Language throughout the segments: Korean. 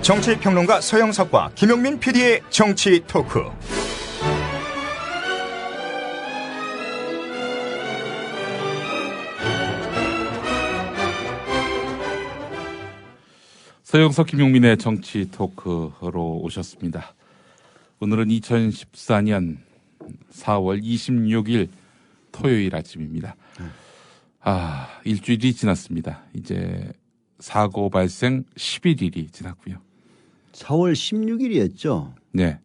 정치평론가 서영석과 김용민 PD의 정치 토크. 서영석 김용민의 정치 토크로 오셨습니다. 오늘은 2014년 4월 26일 토요일 아침입니다. 일주일이 지났습니다. 이제 사고 발생 11일이 지났고요. 4월 16일이었죠? 네.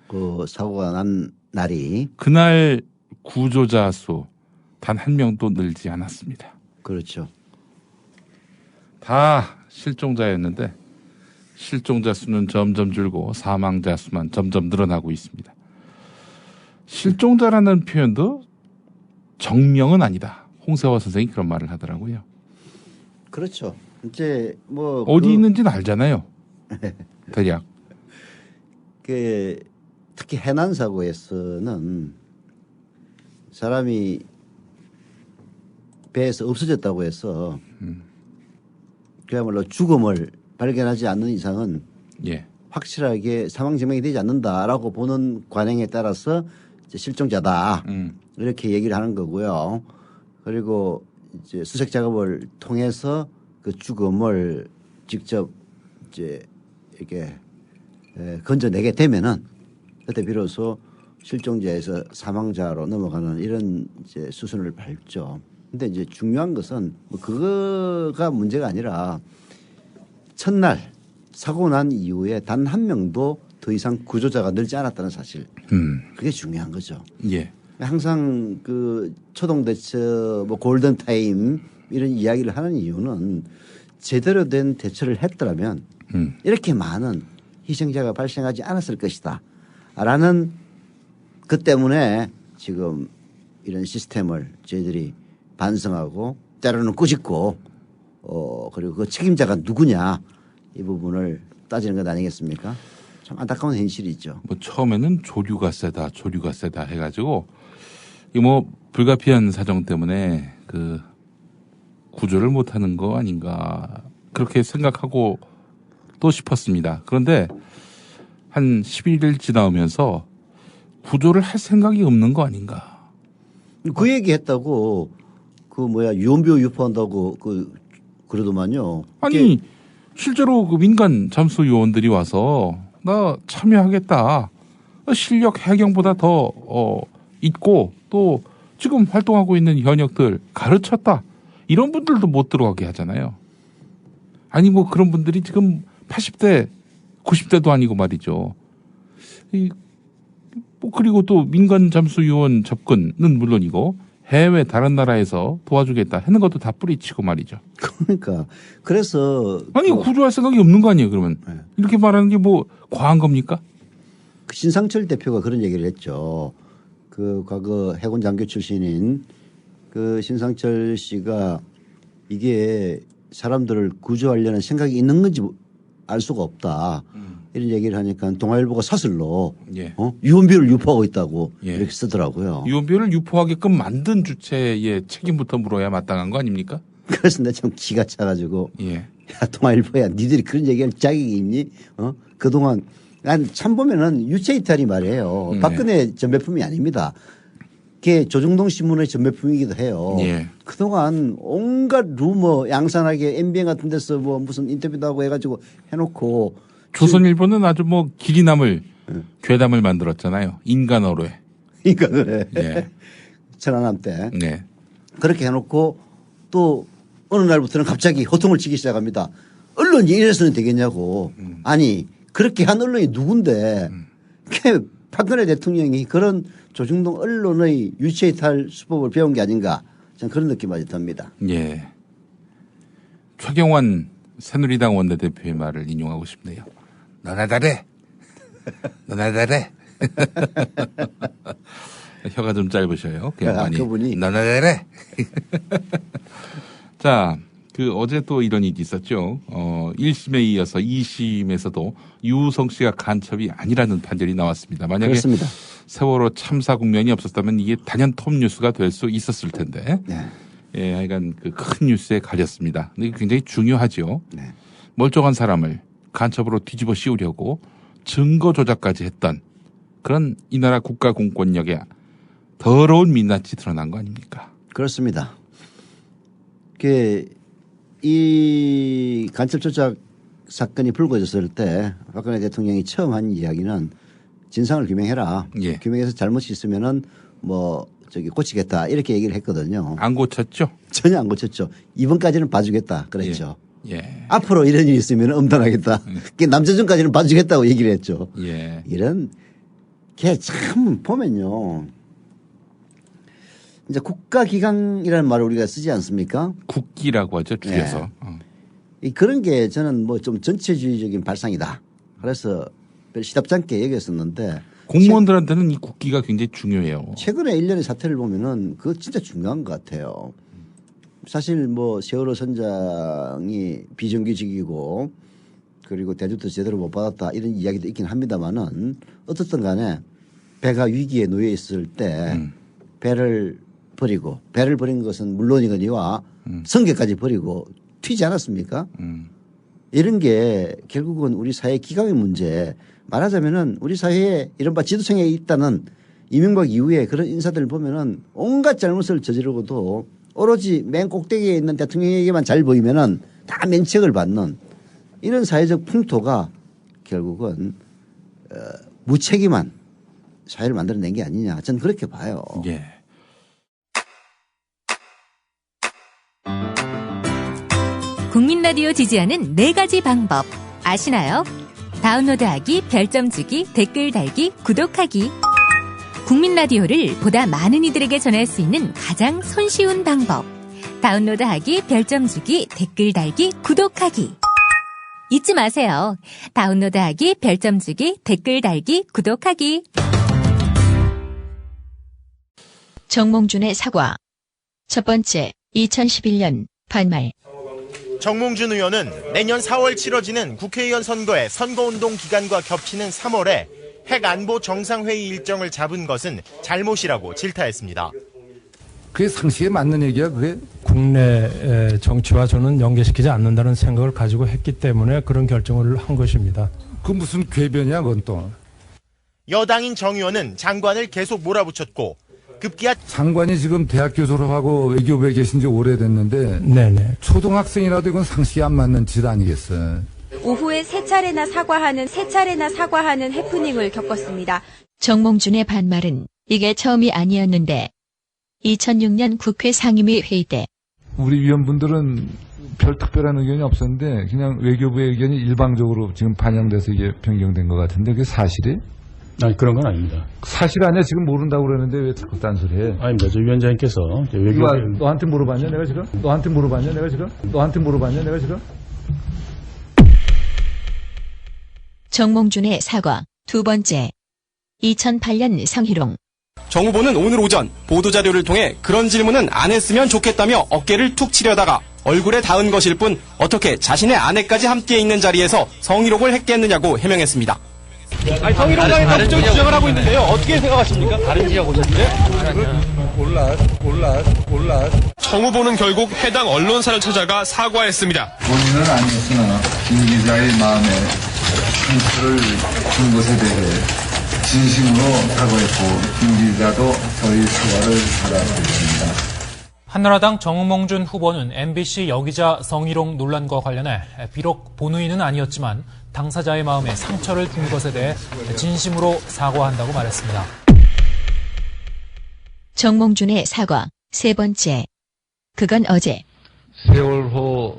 그 사고가 난 날이. 그날 구조자 수 단 한 명도 늘지 않았습니다. 그렇죠. 다 실종자였는데 실종자 수는 점점 줄고 사망자 수만 점점 늘어나고 있습니다. 실종자라는 표현도 정명은 아니다. 홍세화 선생이 그런 말을 하더라고요. 그렇죠. 이제 뭐 어디 있는지는 알잖아요. 대략. 특히 해난 사고에서는 사람이 배에서 없어졌다고 해서 그야말로 죽음을 발견하지 않는 이상은 확실하게 사망 증명이 되지 않는다라고 보는 관행에 따라서 이제 실종자다 이렇게 얘기를 하는 거고요. 그리고 이제 수색 작업을 통해서 그 죽음을 직접 이제 이렇게 건져내게 되면은 그때 비로소 실종자에서 사망자로 넘어가는 이런 이제 수순을 밟죠. 근데 이제 중요한 것은 뭐 그거가 문제가 아니라 첫날 사고 난 이후에 단 한 명도 더 이상 구조자가 늘지 않았다는 사실. 그게 중요한 거죠. 예. 항상 그 초동대처 뭐 골든타임 이런 이야기를 하는 이유는 제대로 된 대처를 했더라면 이렇게 많은 희생자가 발생하지 않았을 것이다 라는 그 때문에 지금 이런 시스템을 저희들이 반성하고 때로는 꾸짖고 그리고 그 책임자가 누구냐 이 부분을 따지는 것 아니겠습니까? 참 안타까운 현실이죠. 뭐 처음에는 조류가 세다 해가지고 이 뭐 불가피한 사정 때문에 그 구조를 못하는 거 아닌가 그렇게 생각하고 또 싶었습니다. 그런데 한 11일 지나오면서 구조를 할 생각이 없는 거 아닌가. 그 얘기했다고 그 뭐야 유언비어 유포한다고 그러더만요. 아니 실제로 그 민간 잠수 요원들이 와서 나 참여하겠다. 실력 해경보다 더 있고 또 지금 활동하고 있는 현역들 가르쳤다. 이런 분들도 못 들어가게 하잖아요. 아니 뭐 그런 분들이 지금 80대 90대도 아니고 말이죠. 뭐 그리고 또 민간 잠수 요원 접근은 물론이고 해외 다른 나라에서 도와주겠다 하는 것도 다 뿌리치고 말이죠. 그러니까 그래서 아니 구조할 생각이 없는 거 아니에요 그러면. 네. 이렇게 말하는 게 뭐 과한 겁니까? 신상철 대표가 그런 얘기를 했죠. 그 과거 해군 장교 출신인 그 신상철 씨가 이게 사람들을 구조하려는 생각이 있는 건지 알 수가 없다. 이런 얘기를 하니까 동아일보가 사설로 유언비어를 유포하고 있다고 이렇게 쓰더라고요. 유언비어를 유포하게끔 만든 주체의 책임부터 물어야 마땅한 거 아닙니까? 그래서 내가 참 기가 차가지고 야 동아일보야 니들이 그런 얘기할 자격이 있니? 그동안 난 참 보면은 유체이탈이 말이에요. 박근혜 전매품이 아닙니다. 그게 조중동 신문의 전매품이기도 해요. 그동안 온갖 루머 양산하게 MBN 같은 데서 뭐 무슨 인터뷰도 하고 해가지고 해놓고 조선일보는 아주 뭐 길이 남을 괴담을 만들었잖아요. 인간어뢰. 천안함 때. 그렇게 해놓고 또 어느 날부터는 갑자기 호통을 치기 시작합니다. 언론이 이래서는 되겠냐고. 아니 그렇게 한 언론이 누군데 박근혜 대통령이 그런 조중동 언론의 유체이탈 수법을 배운 게 아닌가 저는 그런 느낌이 듭니다. 예. 최경환 새누리당 원내대표의 말을 인용하고 싶네요. 너나 잘해. 너나 잘해. 혀가 좀 짧으셔요. 그분이. 너나 잘해. 자, 그 어제 또 이런 일이 있었죠. 1심에 이어서 2심에서도 유우성 씨가 간첩이 아니라는 판결이 나왔습니다. 만약에 그렇습니다. 세월호 참사 국면이 없었다면 이게 단연 톱 뉴스가 될 수 있었을 텐데. 하여간 그 큰 뉴스에 가렸습니다. 근데 굉장히 중요하죠. 멀쩡한 사람을 간첩으로 뒤집어 씌우려고 증거 조작까지 했던 그런 이 나라 국가 공권력의 더러운 민낯이 드러난 거 아닙니까? 그렇습니다. 이 간첩 조작 사건이 불거졌을 때 박근혜 대통령이 처음 한 이야기는 진상을 규명해라. 예. 규명해서 잘못이 있으면은 고치겠다 이렇게 얘기를 했거든요. 안 고쳤죠? 전혀 안 고쳤죠. 이번까지는 봐주겠다 그랬죠. 예. 앞으로 이런 일이 있으면 엄단하겠다. 남자전까지는 봐주겠다고 얘기를 했죠. 예. 이런 게 참 보면요. 이제 국가기강이라는 말을 우리가 쓰지 않습니까? 국기라고 하죠, 줄여서. 그런 게 저는 뭐 좀 전체주의적인 발상이다. 그래서 별 시답지 않게 얘기했었는데 공무원들한테는 이 국기가 굉장히 중요해요. 최근에 일련의 사태를 보면은 그거 진짜 중요한 것 같아요. 사실 뭐 세월호 선장이 비정규직이고 그리고 대접도 제대로 못 받았다 이런 이야기도 있긴 합니다만은 어떻든 간에 배가 위기에 놓여 있을 때 배를 버린 것은 물론이거니와 성계까지 버리고 튀지 않았습니까? 이런 게 결국은 우리 사회 기강의 문제. 말하자면은 우리 사회에 이른바 지도층에 있다는 이명박 이후에 그런 인사들을 보면은 온갖 잘못을 저지르고도 오로지 맨 꼭대기에 있는 대통령에게만 잘 보이면은 다 면책을 받는 이런 사회적 풍토가 결국은 무책임한 사회를 만들어낸 게 아니냐. 저는 그렇게 봐요. 예. 국민 라디오 지지하는 4가지 방법 아시나요? 다운로드하기, 별점 주기, 댓글 달기, 구독하기. 국민 라디오를 보다 많은 이들에게 전할 수 있는 가장 손쉬운 방법. 다운로드하기, 별점 주기, 댓글 달기, 구독하기. 잊지 마세요. 다운로드하기, 별점 주기, 댓글 달기, 구독하기. 정몽준의 사과. 첫 번째, 2011년 반말. 정몽준 의원은 내년 4월 치러지는 국회의원 선거의 선거운동 기간과 겹치는 3월에 핵안보 정상회의 일정을 잡은 것은 잘못이라고 질타했습니다. 그게 상식에 맞는 얘기야, 그게? 국내 정치와 저는 연계시키지 않는다는 생각을 가지고 했기 때문에 그런 결정을 한 것입니다. 그 무슨 궤변이야, 그건 또. 여당인 정 의원은 장관을 계속 몰아붙였고 급기야 장관이 지금 대학교 졸업하고 외교부에 계신 지 오래됐는데 네네. 초등학생이라도 이건 상식이 안 맞는 짓 아니겠어요? 오후에 세 차례나 사과하는 해프닝을 겪었습니다. 정몽준의 반말은 이게 처음이 아니었는데 2006년 국회 상임위 회의 때 우리 위원분들은 별 특별한 의견이 없었는데 그냥 외교부의 의견이 일방적으로 지금 반영돼서 이게 변경된 것 같은데 그게 사실이? 아니 그런 건 아닙니다. 사실 아니야. 지금 모른다고 그러는데 왜 자꾸 딴소리해? 아닙니다. 저 위원장님께서 외교 너한테 물어봤냐 내가 지금? 너한테 물어봤냐 내가 지금? 정몽준의 사과. 두 번째, 2008년 성희롱. 정 후보는 오늘 오전 보도자료를 통해 그런 질문은 안 했으면 좋겠다며 어깨를 툭 치려다가 얼굴에 닿은 것일 뿐 어떻게 자신의 아내까지 함께 있는 자리에서 성희롱을 했겠느냐고 해명했습니다. 아니, 성희롱당에 법적 주장을 하고 있는데요. 어떻게 생각하십니까? 다른 지역 오셨는데? 몰라. 정 후보는 결국 해당 언론사를 찾아가 사과했습니다. 본인은 아니었으나 김 기자의 마음에 상처를 준 것에 대해 진심으로 사과했고 김 기자도 저희 사과를 받아들였습니다. 한나라당 정몽준 후보는 MBC 여기자 성희롱 논란과 관련해 비록 본의는 아니었지만 당사자의 마음에 상처를 준 것에 대해 진심으로 사과한다고 말했습니다. 정몽준의 사과. 세 번째, 그건 어제 세월호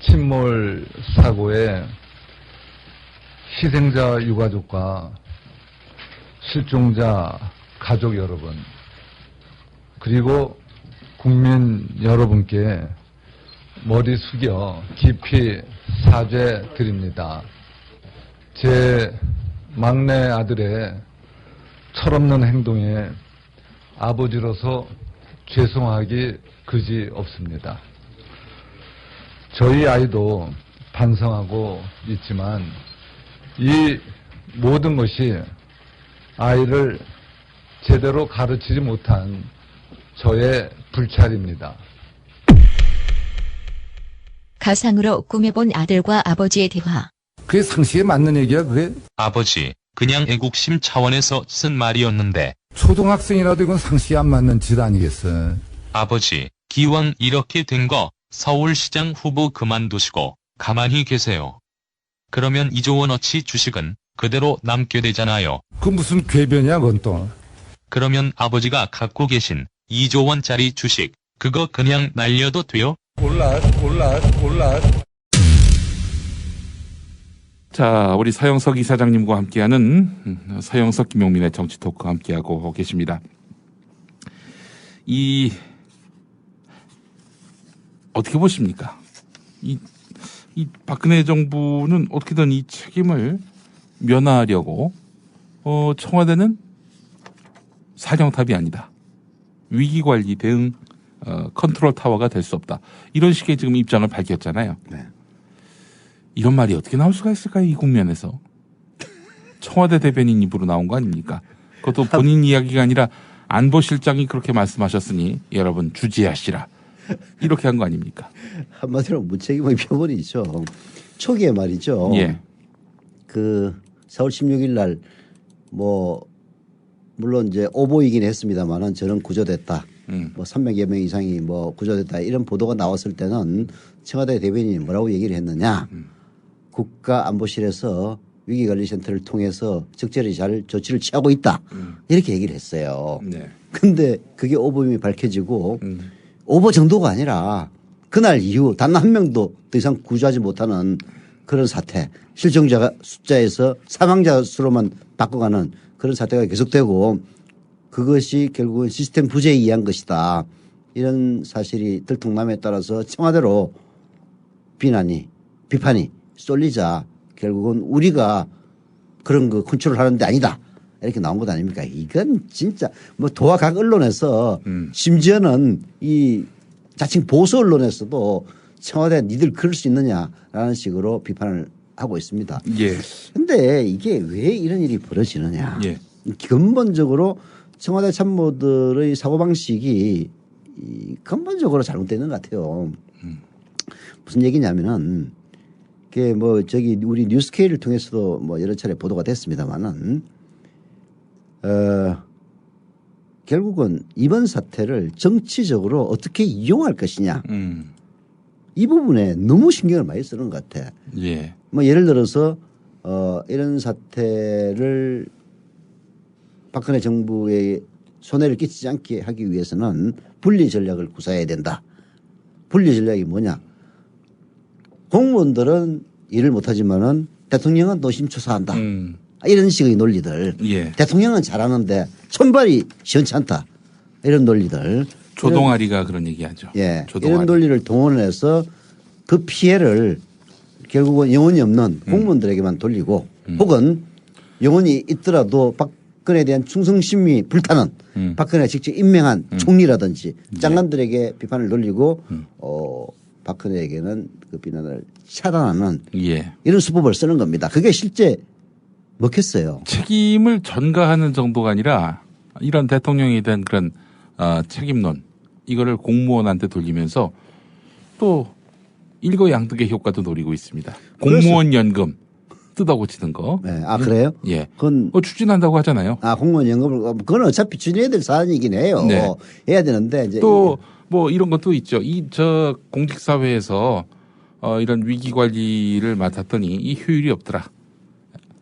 침몰 사고에 희생자 유가족과 실종자 가족 여러분 그리고 국민 여러분께 머리 숙여 깊이 사죄드립니다. 제 막내 아들의 철없는 행동에 아버지로서 죄송하기 그지 없습니다. 저희 아이도 반성하고 있지만 이 모든 것이 아이를 제대로 가르치지 못한 저의 불찰입니다. 가상으로 꾸며본 아들과 아버지의 대화. 그게 상식에 맞는 얘기야, 그게? 아버지, 그냥 애국심 차원에서 쓴 말이었는데. 초등학생이라도 이건 상식에 안 맞는 짓 아니겠어. 아버지, 기왕 이렇게 된 거 서울시장 후보 그만두시고 가만히 계세요. 그러면 2조 원어치 주식은 그대로 남게 되잖아요. 그 무슨 궤변이야, 그건 또. 그러면 아버지가 갖고 계신 2조 원짜리 주식, 그거 그냥 날려도 돼요? 올라. 자, 우리 서영석 이사장님과 함께하는 서영석 김용민의 정치 토크 함께하고 계십니다. 어떻게 보십니까? 이 박근혜 정부는 어떻게든 이 책임을 면하려고 청와대는 사령탑이 아니다. 위기관리 대응 컨트롤 타워가 될 수 없다. 이런 식의 지금 입장을 밝혔잖아요. 네. 이런 말이 어떻게 나올 수가 있을까요? 이 국면에서. 청와대 대변인 입으로 나온 거 아닙니까? 그것도 본인 이야기가 아니라 안보실장이 그렇게 말씀하셨으니 여러분 주지하시라. 이렇게 한 거 아닙니까? 한마디로 무책임의 표본이죠. 초기에 말이죠. 예. 그 4월 16일 날 물론 이제 오보이긴 했습니다만은 저는 구조됐다. 300여 명 이상이 구조됐다. 이런 보도가 나왔을 때는 청와대 대변인이 뭐라고 얘기를 했느냐. 국가안보실에서 위기관리센터를 통해서 적절히 잘 조치를 취하고 있다. 이렇게 얘기를 했어요. 네. 근데 그게 오보임이 밝혀지고 오보 정도가 아니라 그날 이후 단 한 명도 더 이상 구조하지 못하는 그런 사태, 실종자 숫자에서 사망자 수로만 바꿔가는 그런 사태가 계속되고 그것이 결국은 시스템 부재에 의한 것이다. 이런 사실이 들통남에 따라서 청와대로 비판이 쏠리자 결국은 우리가 그런 거 컨트롤 하는 데 아니다. 이렇게 나온 것 아닙니까? 이건 진짜 도와 각 언론에서 심지어는 이 자칭 보수 언론에서도 청와대 니들 그럴 수 있느냐라는 식으로 비판을 하고 있습니다. 예. 근데 이게 왜 이런 일이 벌어지느냐. 예. 근본적으로 청와대 참모들의 사고방식이 근본적으로 잘못되어 있는 것 같아요. 무슨 얘기냐면은 그게 우리 뉴스케이를 통해서도 여러 차례 보도가 됐습니다만은 결국은 이번 사태를 정치적으로 어떻게 이용할 것이냐. 이 부분에 너무 신경을 많이 쓰는 것 같아. 예. 예를 들어서 이런 사태를 박근혜 정부에 손해를 끼치지 않게 하기 위해서는 분리 전략을 구사해야 된다. 분리 전략이 뭐냐. 공무원들은 일을 못하지만은 대통령은 노심초사한다. 이런 식의 논리들. 예. 대통령은 잘하는데 손발이 시원치 않다. 이런 논리들. 조동아리가 그런 얘기하죠. 예. 조동아리. 이런 논리를 동원해서 그 피해를 결국은 영혼이 없는 공무원들에게만 돌리고 혹은 영혼이 있더라도 박근혜에 대한 충성심이 불타는 박근혜가 직접 임명한 총리라든지 장관들에게 비판을 돌리고 박근혜에게는 그 비난을 차단하는 예. 이런 수법을 쓰는 겁니다. 그게 실제 먹혔어요. 책임을 전가하는 정도가 아니라 이런 대통령에 대한 그런 책임론 이거를 공무원한테 돌리면서 또 일거양득의 효과도 노리고 있습니다. 공무원 연금 뜯어고치는 거. 네. 아 그래요? 예. 그건 추진한다고 하잖아요. 아 공무원 연금을 그건 어차피 추진해야 될 사안이긴 해요. 네. 해야 되는데 이제 또 이런 것도 있죠. 저 공직사회에서 이런 위기 관리를 맡았더니 이 효율이 없더라.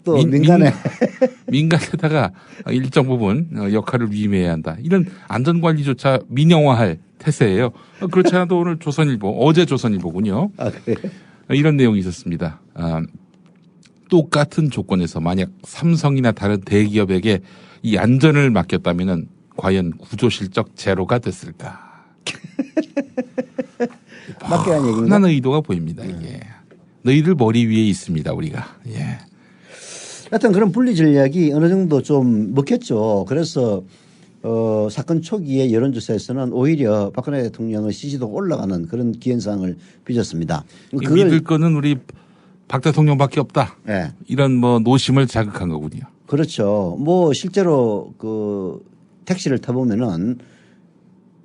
또 민간에 민간에다가 일정 부분 역할을 위임해야 한다. 이런 안전관리조차 민영화할 태세예요. 그렇지 않아도 오늘 어제 조선일보군요. 아, 그래요? 이런 내용이 있었습니다. 똑같은 조건에서 만약 삼성이나 다른 대기업에게 이 안전을 맡겼다면은 과연 구조 실적 제로가 됐을까? 맡겨란 얘기인가? 흔한 의도가 보입니다. 이게 너희들 머리 위에 있습니다. 우리가. 예. 하여튼 그런 분리 전략이 어느 정도 좀 먹혔죠. 그래서 사건 초기에 여론조사에서는 오히려 박근혜 대통령의 지지도가 올라가는 그런 기현상을 빚었습니다. 믿을 거는 우리 박 대통령밖에 없다. 네. 이런 노심을 자극한 거군요. 그렇죠. 실제로 그 택시를 타보면은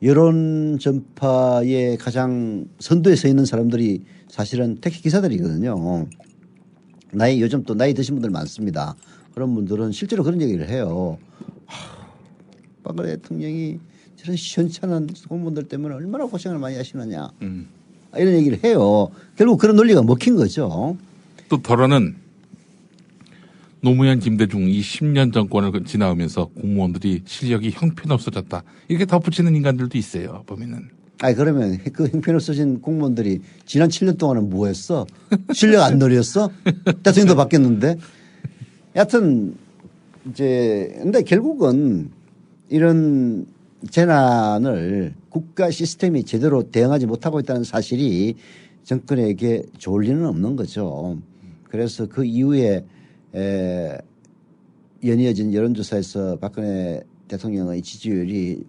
여론 전파에 가장 선두에 서 있는 사람들이 사실은 택시 기사들이거든요. 요즘 또 나이 드신 분들 많습니다. 그런 분들은 실제로 그런 얘기를 해요. 박근혜 대통령이 저런 시원찮은 공무원들 때문에 얼마나 고생을 많이 하시느냐. 이런 얘기를 해요. 결국 그런 논리가 먹힌 거죠. 또 덜어는 노무현 김대중 이 10년 정권을 지나오면서 공무원들이 실력이 형편없어졌다. 이렇게 덧붙이는 인간들도 있어요. 보면은. 그러면 그 형편없어진 공무원들이 지난 7년 동안은 뭐 했어? 실력 안 늘렸어? 대통령도 바뀌었는데. 여하튼 근데 결국은 이런 재난을 국가 시스템이 제대로 대응하지 못하고 있다는 사실이 정권에게 좋을 리는 없는 거죠. 그래서 그 이후에 연이어진 여론조사에서 박근혜 대통령의 지지율이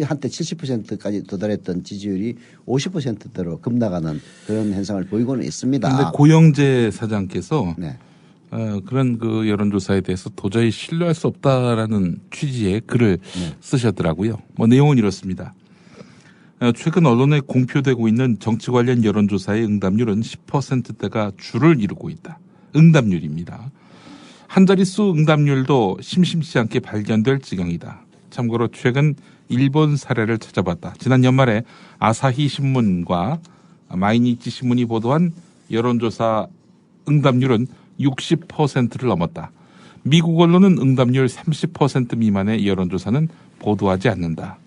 한때 70%까지 도달했던 지지율이 50%대로 급나가는 그런 현상을 보이고는 있습니다. 그런데 고영재 사장께서 그런 그 여론조사에 대해서 도저히 신뢰할 수 없다라는 취지의 글을 쓰셨더라고요. 내용은 이렇습니다. 최근 언론에 공표되고 있는 정치 관련 여론조사의 응답률은 10%대가 줄을 이루고 있다. 응답률입니다. 한 자릿수 응답률도 심심치 않게 발견될 지경이다. 참고로 최근 일본 사례를 찾아봤다. 지난 연말에 아사히 신문과 마이니치 신문이 보도한 여론조사 응답률은 60%를 넘었다. 미국 언론은 응답률 30% 미만의 여론조사는 보도하지 않는다.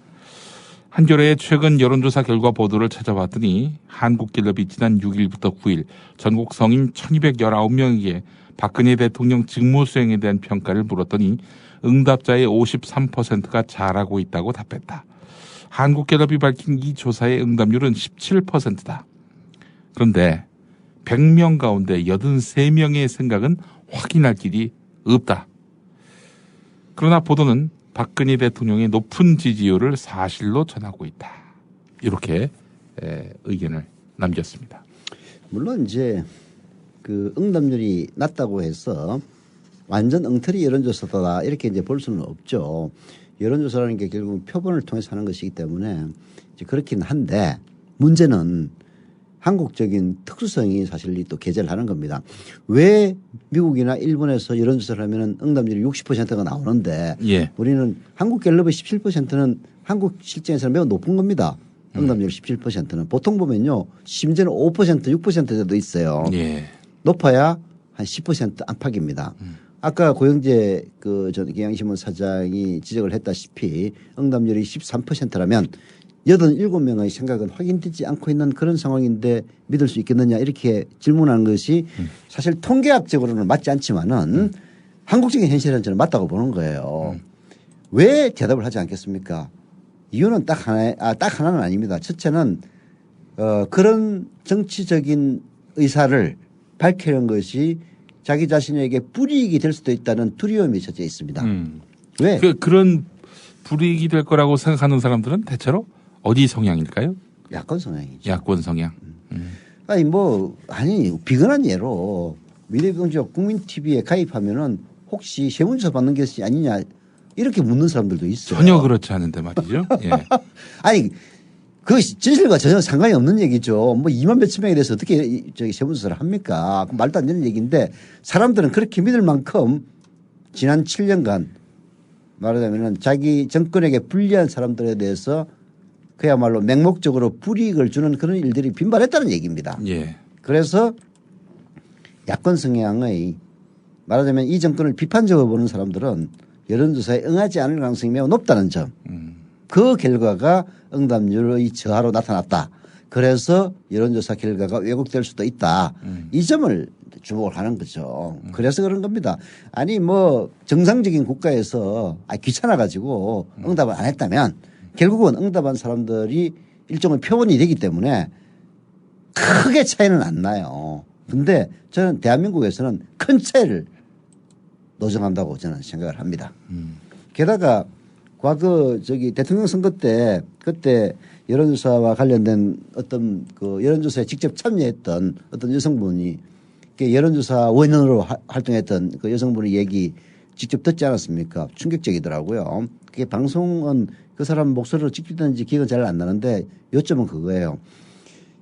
한겨레의 최근 여론조사 결과 보도를 찾아봤더니 한국갤럽이 지난 6일부터 9일 전국 성인 1219명에게 박근혜 대통령 직무수행에 대한 평가를 물었더니 응답자의 53%가 잘하고 있다고 답했다. 한국갤럽이 밝힌 이 조사의 응답률은 17%다. 그런데 100명 가운데 83명의 생각은 확인할 길이 없다. 그러나 보도는 박근혜 대통령의 높은 지지율을 사실로 전하고 있다. 이렇게 의견을 남겼습니다. 물론 그 응답률이 낮다고 해서 완전 엉터리 여론조사다 이렇게 볼 수는 없죠. 여론조사라는 게 결국 표본을 통해서 하는 것이기 때문에 그렇긴 한데 문제는 한국적인 특수성이 사실 또 개재를 하는 겁니다. 왜 미국이나 일본에서 여론조사를 하면 응답률이 60%가 나오는데 우리는 한국갤럽의 17%는 한국 실정에서는 매우 높은 겁니다. 응답률 17%는 보통 보면요. 심지어는 5% 6%대도 있어요. 높아야 한 10% 안팎입니다. 아까 고영재 전 경향신문 사장이 지적을 했다시피 응답률이 13%라면 87명의 생각은 확인되지 않고 있는 그런 상황인데 믿을 수 있겠느냐 이렇게 질문하는 것이 사실 통계학적으로는 맞지 않지만은 한국적인 현실은 저는 맞다고 보는 거예요. 왜 대답을 하지 않겠습니까? 이유는 딱 하나는 아닙니다. 첫째는 그런 정치적인 의사를 밝히는 것이 자기 자신에게 불이익이 될 수도 있다는 두려움이 첫째 있습니다. 왜? 그런 불이익이 될 거라고 생각하는 사람들은 대체로 어디 성향일까요? 야권 성향이죠. 야권 성향. 비근한 예로 미래경제적 국민TV에 가입하면은 혹시 세무조사 받는 것이 아니냐 이렇게 묻는 사람들도 있어요. 전혀 그렇지 않은데 말이죠. 그 진실과 전혀 상관이 없는 얘기죠. 2만 몇천 명에 대해서 어떻게 세무조사를 합니까? 말도 안 되는 얘기인데 사람들은 그렇게 믿을 만큼 지난 7년간 말하자면 자기 정권에게 불리한 사람들에 대해서 그야말로 맹목적으로 불이익을 주는 그런 일들이 빈발했다는 얘기입니다. 그래서 야권 성향의 말하자면 이 정권을 비판적으로 보는 사람들은 여론조사에 응하지 않을 가능성이 매우 높다는 점. 그 결과가 응답률의 저하로 나타났다. 그래서 여론조사 결과가 왜곡될 수도 있다. 이 점을 주목을 하는 거죠. 그래서 그런 겁니다. 정상적인 국가에서 귀찮아가지고 응답을 안 했다면 결국은 응답한 사람들이 일종의 표본이 되기 때문에 크게 차이는 안 나요. 근데 저는 대한민국에서는 큰 차이를 노정한다고 저는 생각을 합니다. 게다가 과거 대통령 선거 때 그때 여론조사와 관련된 어떤 여론조사에 직접 참여했던 어떤 여성분이 여론조사 원인으로 활동했던 그 여성분의 얘기 직접 듣지 않았습니까? 충격적이더라고요. 그게 방송은 그 사람 목소리로 직접 듣는지 기억은 잘 안 나는데 요점은 그거예요.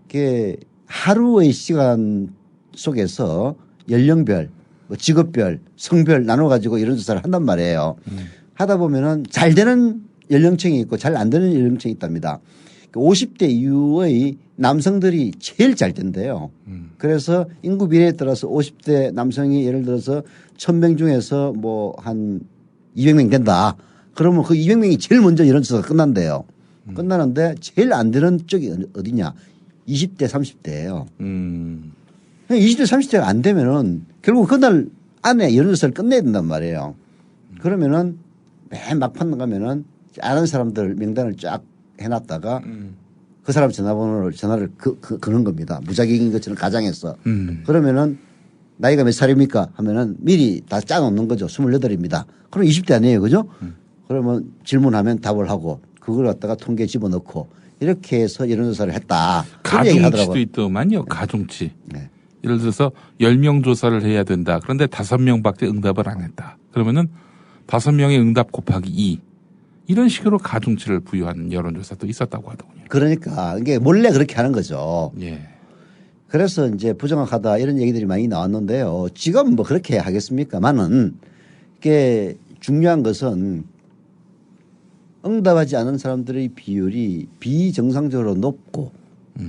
그게 하루의 시간 속에서 연령별, 뭐 직업별, 성별 나눠가지고 이런 조사를 한단 말이에요. 하다 보면은 잘 되는 연령층이 있고 잘 안 되는 연령층이 있답니다. 50대 이후의 남성들이 제일 잘 된대요. 그래서 인구 비례에 따라서 50대 남성이 예를 들어서 1000명 중에서 뭐 한 200명 된다. 그러면 그 200명이 제일 먼저 이런 조사가 끝난대요. 끝나는데 제일 안 되는 쪽이 어디냐. 20대, 30대예요. 20대, 30대가 안 되면은 결국 그날 안에 이런 조사를 끝내야 된단 말이에요. 그러면은 맨 막판 가면은 아는 사람들 명단을 쫙 해놨다가 그 사람 전화를 그는 겁니다. 무작위인 것처럼 가장해서. 그러면은 나이가 몇 살입니까? 하면은 미리 다 짜놓는 거죠. 28입니다. 그럼 20대 아니에요. 그죠? 그러면 질문하면 답을 하고 그걸 갖다가 통계에 집어넣고 이렇게 해서 여론조사를 했다. 가중치도 있더만요. 가중치. 네. 예를 들어서 10명 조사를 해야 된다. 그런데 5명밖에 응답을 안 했다. 그러면은 5명의 응답 곱하기 2. 이런 식으로 가중치를 부여하는 여론조사도 있었다고 하더군요. 그러니까 이게 몰래 그렇게 하는 거죠. 예. 그래서 이제 부정확하다 이런 얘기들이 많이 나왔는데요. 지금 뭐 그렇게 하겠습니까만은 이게 중요한 것은 응답하지 않은 사람들의 비율이 비정상적으로 높고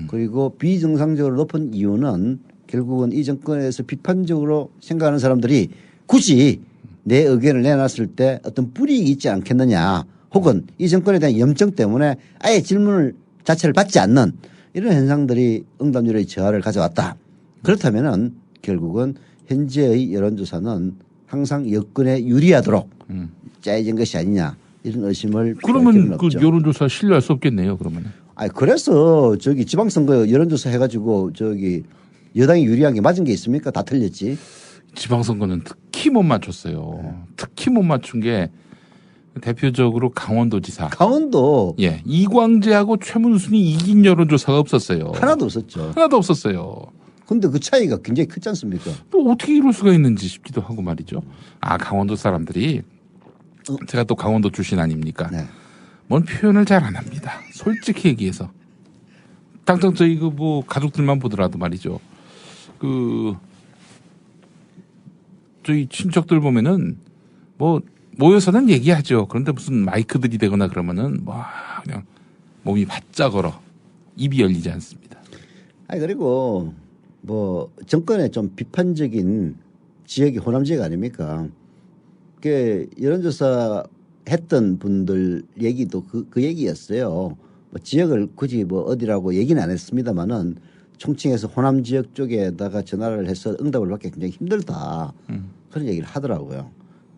그리고 비정상적으로 높은 이유는 결국은 이 정권에서 비판적으로 생각하는 사람들이 굳이 내 의견을 내놨을 때 어떤 불이익이 있지 않겠느냐 혹은 이 정권에 대한 염증 때문에 아예 질문을 자체를 받지 않는 이런 현상들이 응답률의 저하를 가져왔다. 그렇다면은 결국은 현재의 여론조사는 항상 여권에 유리하도록 짜여진 것이 아니냐 이런 의심을 그러면 그 여론조사 신뢰할 수 없겠네요. 그러면. 아니 그래서 저기 지방선거 여론조사 해가지고 저기 여당이 유리한 게 맞은 게 있습니까? 다 틀렸지. 지방선거는 특히 못 맞췄어요. 네. 특히 못 맞춘 게 대표적으로 강원도지사. 강원도. 예. 이광재하고 최문순이 이긴 여론조사가 없었어요. 하나도 없었죠. 하나도 없었어요. 근데 그 차이가 굉장히 크지 않습니까? 또 어떻게 이럴 수가 있는지 싶기도 하고 말이죠. 아, 강원도 사람들이 제가 또 강원도 출신 아닙니까? 네. 뭔 표현을 잘 안 합니다. 솔직히 얘기해서. 당장 저희 그 뭐 가족들만 보더라도 말이죠. 저희 친척들 보면은 뭐 모여서는 얘기하죠. 그런데 무슨 마이크들이 되거나 그러면은 뭐 그냥 몸이 바짝 얼어 입이 열리지 않습니다. 아니 그리고 뭐 정권에 좀 비판적인 지역이 호남 지역 아닙니까? 그 여론조사 했던 분들 얘기도 그 얘기였어요. 뭐 지역을 굳이 뭐 어디라고 얘기는 안 했습니다만은 총칭해서 호남 지역 쪽에다가 전화를 해서 응답을 받기 굉장히 힘들다. 그런 얘기를 하더라고요.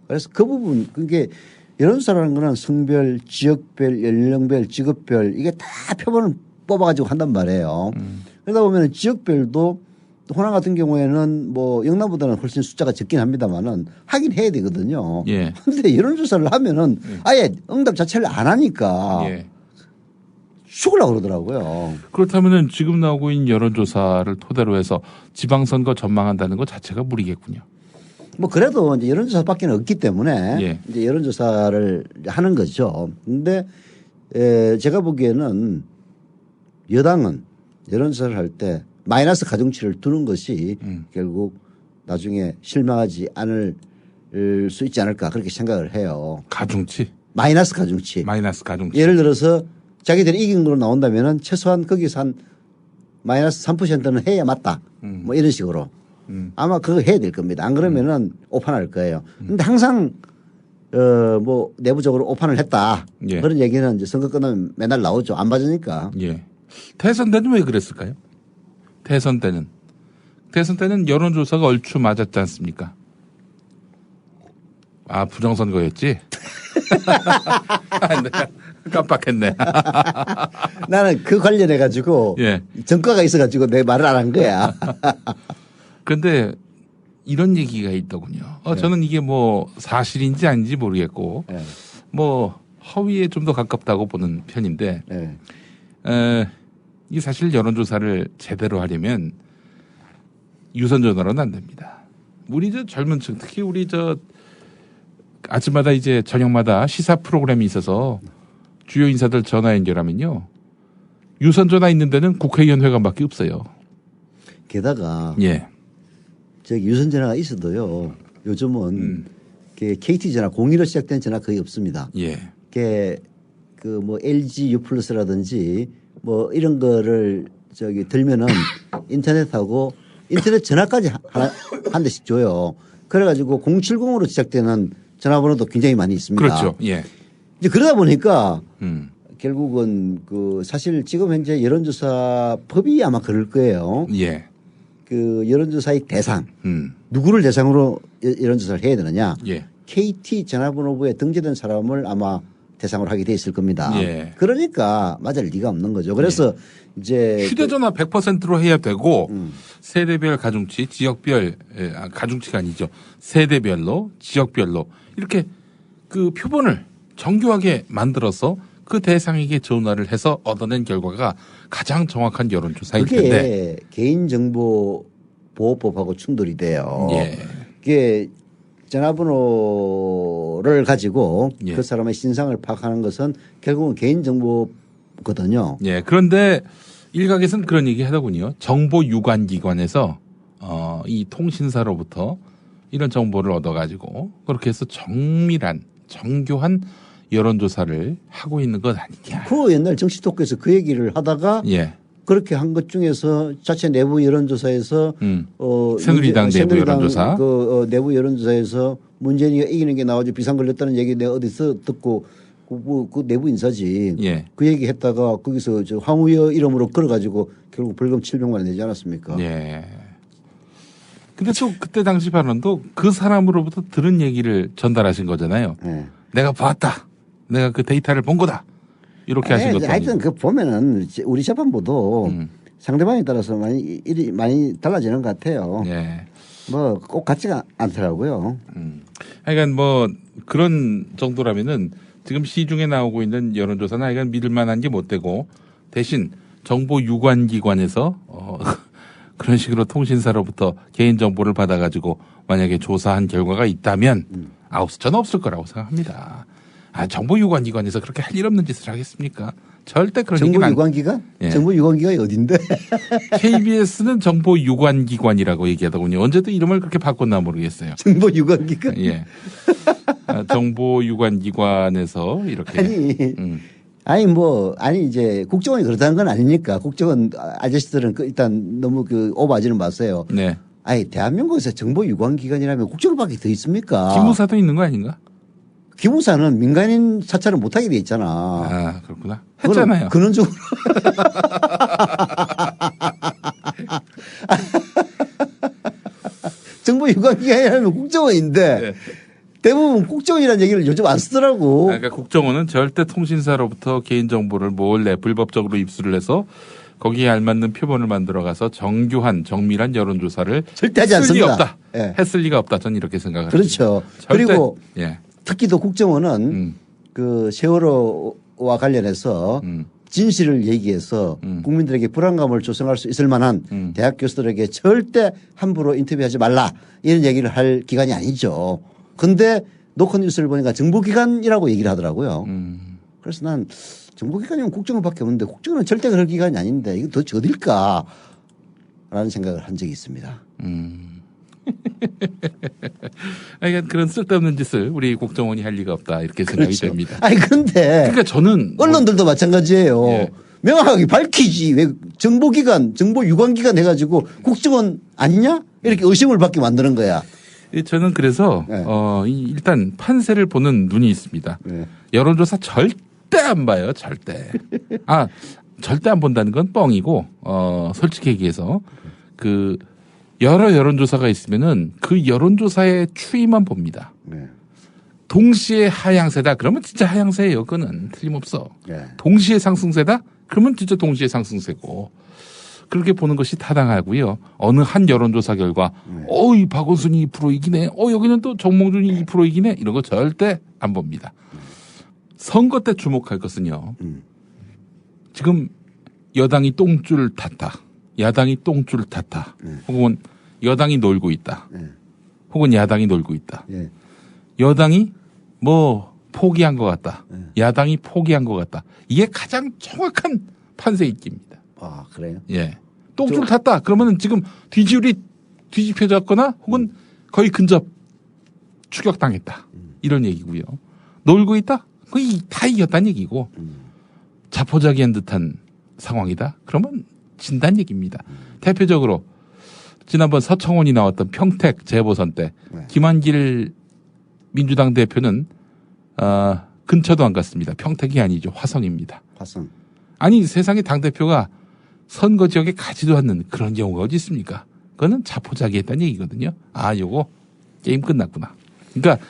그래서 그 부분 그게 여론조사라는 거는 성별, 지역별, 연령별, 직업별 이게 다 표본을 뽑아가지고 한단 말이에요. 그러다 보면 지역별도 호남 같은 경우에는 뭐 영남보다는 훨씬 숫자가 적긴 합니다만은 하긴 해야 되거든요. 예. 그런데 여론조사를 하면은 아예 응답 자체를 안 하니까 예. 죽으려고 그러더라고요. 그렇다면은 지금 나오고 있는 여론조사를 토대로 해서 지방선거 전망한다는 것 자체가 무리겠군요. 뭐 그래도 이제 여론조사밖에 없기 때문에 예. 이제 여론조사를 하는 거죠. 근데 제가 보기에는 여당은 여론조사를 할 때 마이너스 가중치를 두는 것이 결국 나중에 실망하지 않을 수 있지 않을까 그렇게 생각을 해요. 가중치? 마이너스 가중치. 마이너스 가중치. 예를 들어서 자기들이 이긴 걸로 나온다면은 최소한 거기서 한 마이너스 3%는 해야 맞다. 뭐 이런 식으로. 아마 그거 해야 될 겁니다. 안 그러면은 오판할 거예요. 근데 항상 뭐 내부적으로 오판을 했다. 예. 그런 얘기는 이제 선거 끝나면 맨날 나오죠. 안 맞으니까. 예. 대선 때는 왜 그랬을까요? 대선 때는 여론조사가 얼추 맞았지 않습니까? 아, 부정선거였지? 깜빡했네. 나는 그 관련해가지고 예. 전과가 있어가지고 내 말을 안 한 거야. 그런데 이런 얘기가 있더군요. 저는 이게 뭐 사실인지 아닌지 모르겠고 뭐 허위에 좀 더 가깝다고 보는 편인데 이 사실 여론조사를 제대로 하려면 유선 전화로는 안 됩니다. 우리 저 젊은 층 특히 우리 저 아침마다 이제 저녁마다 시사 프로그램이 있어서 주요 인사들 전화 연결하면요. 유선 전화 있는 데는 국회의원 회관밖에 없어요. 게다가 예. 저기 유선 전화가 있어도요. 요즘은 KT 전화 02로 시작된 전화 거의 없습니다. 예. 그 뭐 LG U 플러스라든지 뭐 이런 거를 저기 들면은 인터넷하고 인터넷 전화까지 한 대씩 줘요. 그래가지고 070으로 시작되는 전화번호도 굉장히 많이 있습니다. 그렇죠. 예. 이제 그러다 보니까 결국은 그 사실 지금 현재 여론조사 법이 아마 그럴 거예요. 예. 그 여론조사의 대상 누구를 대상으로 여론조사를 해야 되느냐? 예. KT 전화번호부에 등재된 사람을 아마 대상으로 하게 돼 있을 겁니다. 예. 그러니까 맞을 리가 없는 거죠. 그래서 이제 휴대전화 100%로 해야 되고 세대별 가중치, 지역별 가중치가 아니죠. 세대별로, 지역별로 이렇게 그 표본을 정교하게 만들어서 그 대상에게 전화를 해서 얻어낸 결과가 가장 정확한 여론조사일 그게 텐데. 개인정보보호법하고 충돌이 돼요. 예. 그게 전화번호를 가지고 예. 그 사람의 신상을 파악하는 것은 결국은 개인정보거든요. 예. 그런데 일각에서는 그런 얘기 하더군요. 정보유관기관에서 이 통신사로부터 이런 정보를 얻어가지고 그렇게 해서 정밀한 정교한 여론조사를 하고 있는 것 아니냐. 그 옛날 정치토크에서 그 얘기를 하다가 예. 그렇게 한 것 중에서 자체 내부 여론조사에서 새누리당 내부 여론조사 내부 여론조사에서 문재인이가 이기는 게 나와서 비상 걸렸다는 얘기 내가 어디서 듣고 그 내부 인사지. 예. 그 얘기 했다가 거기서 저 황우여 이름으로 걸어가지고 결국 벌금 700만 원 내지 않았습니까? 예. 근데 또 그때 당시 발언도 그 사람으로부터 들은 얘기를 전달하신 거잖아요. 예. 내가 봤다. 내가 그 데이터를 본 거다. 이렇게 하신 것도 하여튼 그 보면은 우리 재판부도 상대방에 따라서 많이 달라지는 것 같아요. 예. 뭐 꼭 같지가 않더라고요. 하여간 뭐 그런 정도라면은 지금 시중에 나오고 있는 여론조사는 하여간 믿을 만한 게 못 되고 대신 정보 유관기관에서 그런 식으로 통신사로부터 개인정보를 받아가지고 만약에 조사한 결과가 있다면 저는 없을 거라고 생각합니다. 정보유관기관에서 그렇게 할 일 없는 짓을 하겠습니까? 절대 그런 얘기는 정보유관기관? 예. 정보유관기관이 어딘데? KBS는 정보유관기관이라고 얘기하더군요. 언제도 이름을 그렇게 바꿨나 모르겠어요. 정보유관기관? 예. 정보유관기관에서 이렇게. 이제 국정원이 그렇다는 건 아니니까 국정원 아저씨들은 일단 너무 오버하지는 마세요. 네. 대한민국에서 정보유관기관이라면 국정원밖에 더 있습니까? 기무사도 있는 거 아닌가? 기무사는 민간인 사찰을 못하게 돼 있잖아. 그렇구나. 했잖아요. 근원적으로. 정보유관기관이라면 국정원인데 네. 대부분 국정원이라는 얘기를 요즘 안 쓰더라고. 그러니까 국정원은 절대 통신사로부터 개인정보를 몰래 불법적으로 입수를 해서 거기에 알맞는 표본을 만들어가서 정교한 정밀한 여론조사를 절대 하지 않습니다. 리가 없다. 예. 했을 리가 없다. 저는 이렇게 생각합니다. 그렇죠. 그리고 예. 특히 또 국정원은 그 세월호와 관련해서 진실을 얘기해서 국민들에게 불안감을 조성할 수 있을 만한 대학 교수들에게 절대 함부로 인터뷰하지 말라 이런 얘기를 할 기관이 아니죠. 근데 노컷 뉴스를 보니까 정보기관이라고 얘기를 하더라고요. 그래서 난 정보기관이면 국정원밖에 없는데 국정원은 절대 그럴 기관이 아닌데 이거 도대체 어딜까 라는 생각을 한 적이 있습니다. 그러니까 그런 쓸데없는 짓을 우리 국정원이 할 리가 없다 이렇게 생각이 그렇죠. 됩니다. 그런데 그러니까 저는 언론들도 마찬가지예요. 예. 명확하게 밝히지 왜 정보기관, 정보유관기관 해가지고 국정원 아니냐 이렇게 의심을 받게 만드는 거야. 저는 그래서 일단 판세를 보는 눈이 있습니다. 여론조사 절대 안 봐요. 절대. 절대 안 본다는 건 뻥이고 솔직히 얘기해서 여러 여론조사가 있으면은 그 여론조사의 추이만 봅니다. 동시에 하향세다. 그러면 진짜 하향세예요. 그거는 틀림없어. 동시에 상승세다. 그러면 진짜 동시에 상승세고. 그렇게 보는 것이 타당하고요. 어느 한 여론조사 결과 이 박원순이 2% 이기네. 여기는 또 정몽준이 2% 이기네. 이런 거 절대 안 봅니다. 선거 때 주목할 것은요. 지금 여당이 똥줄 탔다. 야당이 똥줄 탔다. 혹은 여당이 놀고 있다. 혹은 야당이 놀고 있다. 여당이 뭐 포기한 것 같다. 야당이 포기한 것 같다. 이게 가장 정확한 판세 있기입니다. 아, 그래요? 예. 똥줄 탔다. 그러면은 지금 뒤집이 뒤집혀졌거나 혹은 거의 근접 추격당했다. 이런 얘기고요. 놀고 있다? 거의 다 이겼다는 얘기고 자포자기한 듯한 상황이다. 그러면 진다는 얘기입니다. 대표적으로 지난번 서청원이 나왔던 평택 재보선 때 김한길 민주당 대표는 근처도 안 갔습니다. 평택이 아니죠. 화성입니다. 화성. 아니 세상에 당대표가 선거 지역에 가지도 않는 그런 경우가 어디 있습니까? 그거는 자포자기했다는 얘기거든요. 아, 요거 게임 끝났구나. 그러니까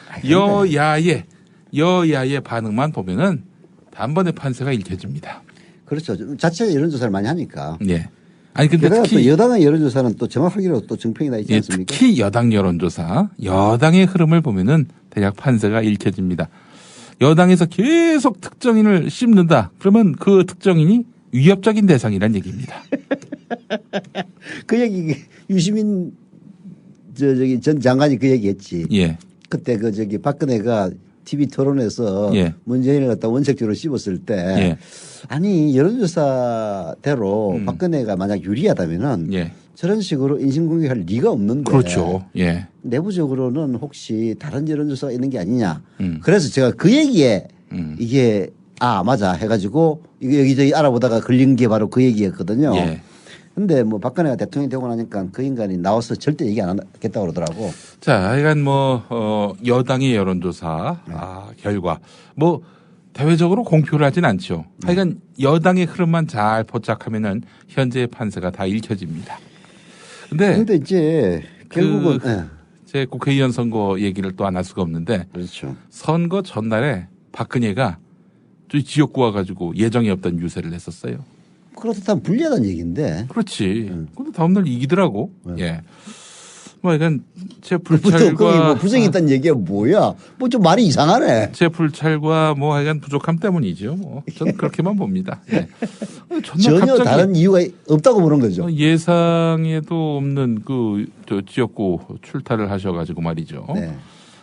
여야의 반응만 보면은 단번에 판세가 읽혀집니다. 그렇죠. 자체 여론조사를 많이 하니까. 예. 아니 근데 특히 여당의 여론조사는 또 정확하기로 또 정평이 나 있지 않습니까? 특히 여당 여론조사, 여당의 흐름을 보면은 대략 판세가 읽혀집니다. 여당에서 계속 특정인을 씹는다. 그러면 그 특정인이 위협적인 대상이란 얘기입니다. 그 얘기 유시민 전 장관이 그 얘기했지. 예. 그때 박근혜가 TV 토론에서 예. 문재인을 갖다 원색적으로 씹었을 때 예. 아니 여론조사대로 박근혜가 만약 유리하다면은 예. 저런 식으로 인신공격할 리가 없는데. 그렇죠. 예. 내부적으로는 혹시 다른 여론조사가 있는 게 아니냐. 그래서 제가 그 얘기에 이게 맞아 해가지고 이거 여기저기 알아보다가 걸린 게 바로 그 얘기였거든요. 예. 근데 뭐 박근혜가 대통령이 되고 나니까 그 인간이 나와서 절대 얘기 안 하겠다고 그러더라고. 자, 하여간 여당의 여론조사 결과 대외적으로 공표를 하진 않죠. 하여간 여당의 흐름만 잘 포착하면은 현재의 판세가 다 읽혀집니다. 근데 이제 결국은 제 국회의원 선거 얘기를 또 안 할 수가 없는데 그렇죠. 선거 전날에 박근혜가 지역구 와가지고 예정이 없던 유세를 했었어요. 그렇다면 불리하다는 얘기인데. 그렇지. 근데 다음날 이기더라고. 예. 이건 제 불찰과 부정했다는 얘기가 뭐야? 좀 말이 이상하네. 제 불찰과 하여간 부족함 때문이죠. 저는 그렇게만 봅니다. 예. 전혀 다른 이유가 없다고 보는 거죠. 예상에도 없는 지역구 출타를 하셔가지고 말이죠. 네.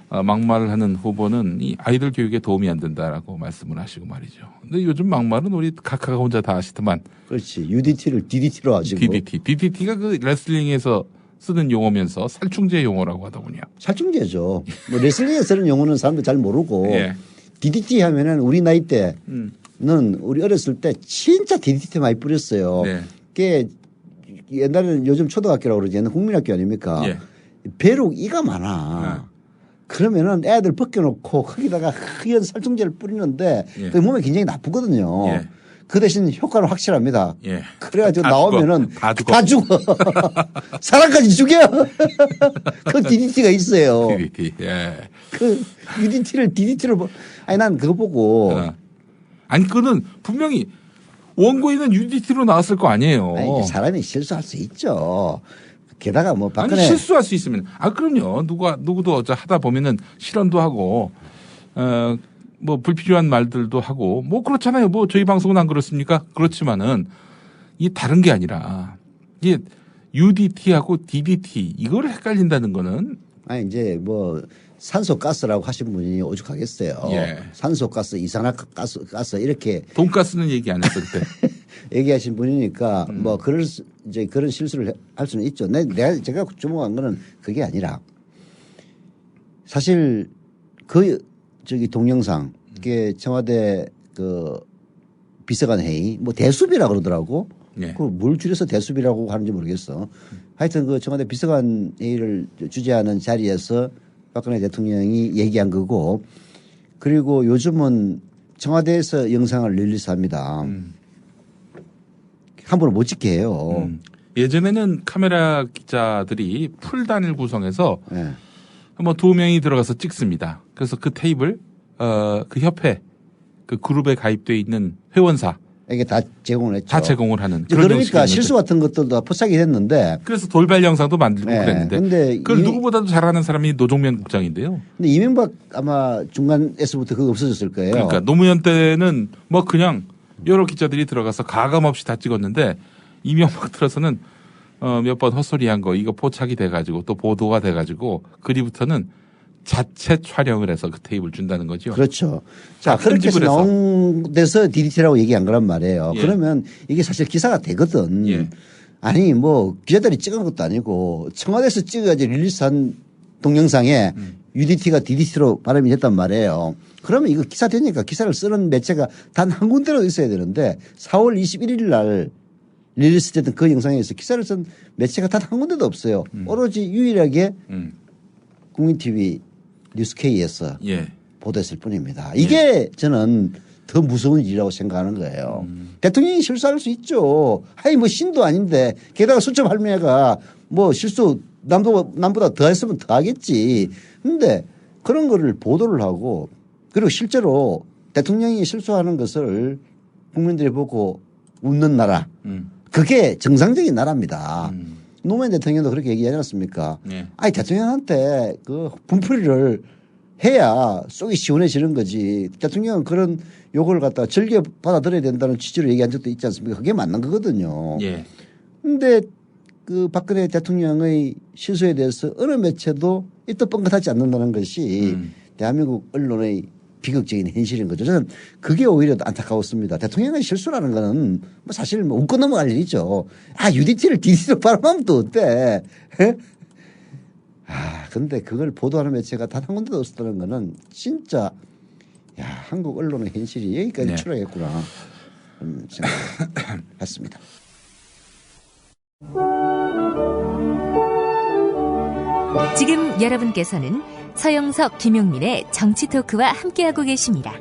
막말을 하는 후보는 이 아이들 교육에 도움이 안 된다라고 말씀을 하시고 말이죠. 근데 요즘 막말은 우리 각하가 혼자 다 하시더만. 그렇지. UDT를 DDT로 하시고. DDT가 그 레슬링에서 쓰는 용어면서 살충제 용어라고 하더군요. 살충제죠. 레슬링에 쓰는 용어는 사람들 잘 모르고. 예. DDT 하면은 우리 나이 때는 우리 어렸을 때 진짜 DDT 많이 뿌렸어요. 네. 그게 옛날에는 요즘 초등학교라고 그러지 옛날 국민학교 아닙니까? 예. 배룩 이가 많아. 그러면은 애들 벗겨놓고 거기다가 하얀 살충제를 뿌리는데 그 몸에 굉장히 나쁘거든요. 예. 그 대신 효과는 확실합니다. 예. 그래가지고 나오면은 다 죽어. 사람까지 죽여. 그 DDT가 있어요. DDT. 예. 그 UDT를 DDT를 아니 난 그거 보고 아니 그거는 분명히 원고에는 UDT로 나왔을 거 아니에요. 아니, 사람이 실수할 수 있죠. 게다가 박근혜 아니 실수할 수 있으면 그럼요. 누구도 하다 보면은 실언도 하고 불필요한 말들도 하고 그렇잖아요. 저희 방송은 안 그렇습니까? 그렇지만은 이게 다른 게 아니라 이게 UDT하고 DDT 이거를 헷갈린다는 거는 이제 산소가스라고 하신 분이 오죽하겠어요. 예. 산소가스, 이산화가스 이렇게 돈가스는 얘기 안 했을 때 얘기하신 분이니까 그런 실수를 할 수는 있죠. 제가 주목한 거는 그게 아니라 사실 동영상 그게 청와대 비서관 회의 대수비라 그러더라고. 예. 뭘 줄여서 대수비라고 하는지 모르겠어. 하여튼 청와대 비서관 회의를 주재하는 자리에서 박근혜 대통령이 얘기한 거고 그리고 요즘은 청와대에서 영상을 릴리스합니다. 함부로 못 찍게 해요. 예전에는 카메라 기자들이 풀단을 구성해서 2명이 들어가서 찍습니다. 그래서 그 테이블 그 협회 그 그룹에 가입돼 있는 회원사 이게 다 제공을 했죠. 다 제공을 하는. 그러니까 실수 같은 것들도 다 포착이 됐는데. 그래서 돌발 영상도 만들고 그랬는데. 근데 그걸 누구보다도 잘하는 사람이 노종면 국장인데요. 근데 이명박 아마 중간에서부터 그거 없어졌을 거예요. 그러니까 노무현 때는 그냥 여러 기자들이 들어가서 가감 없이 다 찍었는데 이명박 들어서는 몇 번 헛소리한 거 이거 포착이 돼가지고 또 보도가 돼가지고 그리부터는 자체 촬영을 해서 그 테이프를 준다는 거죠. 그렇죠. 자, 그렇게 해서 나온 데서 DDT라고 얘기한 거란 말이에요. 예. 그러면 이게 사실 기사가 되거든. 예. 아니 뭐 기자들이 찍은 것도 아니고 청와대에서 찍어야지 릴리스한 동영상에 UDT가 DDT로 발음이 됐단 말이에요. 그러면 이거 기사 되니까 기사를 쓰는 매체가 단 한 군데로 있어야 되는데 4월 21일 날 릴리스 됐던 그 영상에서 기사를 쓴 매체가 단 한 군데도 없어요. 오로지 유일하게 국민TV 뉴스K에서 예. 보도했을 뿐입니다. 이게 저는 더 무서운 일이라고 생각하는 거예요. 대통령이 실수할 수 있죠. 아니 뭐 신도 아닌데 게다가 수첩 할매가 뭐 실수 남보다 더 했으면 더 하겠지. 근데 그런 거를 보도를 하고 그리고 실제로 대통령이 실수하는 것을 국민들이 보고 웃는 나라. 그게 정상적인 나라입니다. 노무현 대통령도 그렇게 얘기하지 않았습니까? 네. 아니 대통령한테 그 분풀이를 해야 속이 시원해지는 거지. 대통령은 그런 요구를 갖다가 즐겨 받아들여야 된다는 취지로 얘기한 적도 있지 않습니까? 그게 맞는 거거든요. 예. 근데 그 박근혜 대통령의 실수에 대해서 어느 매체도 입도 뻥긋하지 않는다는 것이 대한민국 언론의 비극적인 현실인 거죠. 저는 그게 오히려 안타까웠습니다. 대통령의 실수라는 거는 뭐 사실 뭐 웃고 넘어갈 일이죠. 아, UDT를 DDT로 발음하면 또 어때? 아, 근데 그걸 보도하는 매체가 단 한 군데도 없었다는 거는 진짜 야, 한국 언론의 현실이 여기까지 네. 추락했구나. 생각했습니다. 지금 여러분께서는 서영석, 김용민의 정치 토크와 함께하고 계십니다.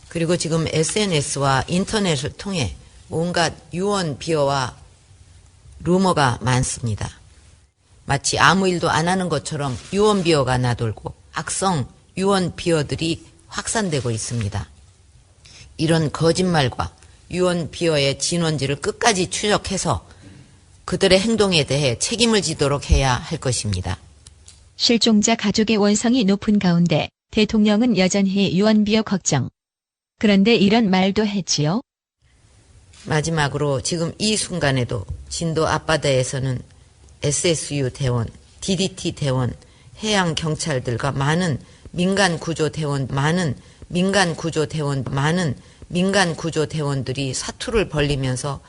그리고 지금 SNS와 인터넷을 통해 온갖 유언 비어와 루머가 많습니다. 마치 아무 일도 안 하는 것처럼 유언 비어가 나돌고 악성 유언 비어들이 확산되고 있습니다. 이런 거짓말과 유언 비어의 진원지를 끝까지 추적해서 그들의 행동에 대해 책임을 지도록 해야 할 것입니다. 실종자 가족의 원성이 높은 가운데 대통령은 여전히 유언 비어 걱정. 그런데 이런 말도 했지요. 마지막으로 지금 이 순간에도 진도 앞바다에서는 SSU 대원, DDT 대원, 해양 경찰들과 많은 민간 구조 대원들이 사투를 벌리면서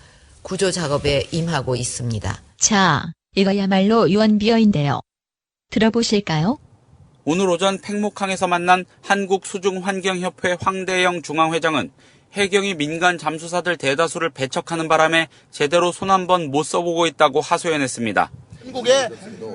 구조 작업에 임하고 있습니다. 자, 이거야말로 유언 비어인데요. 들어보실까요? 오늘 오전 팽목항에서 만난 한국수중환경협회 황대영 중앙회장은 해경이 민간 잠수사들 대다수를 배척하는 바람에 제대로 손 한 번 못 써보고 있다고 하소연했습니다. 한국에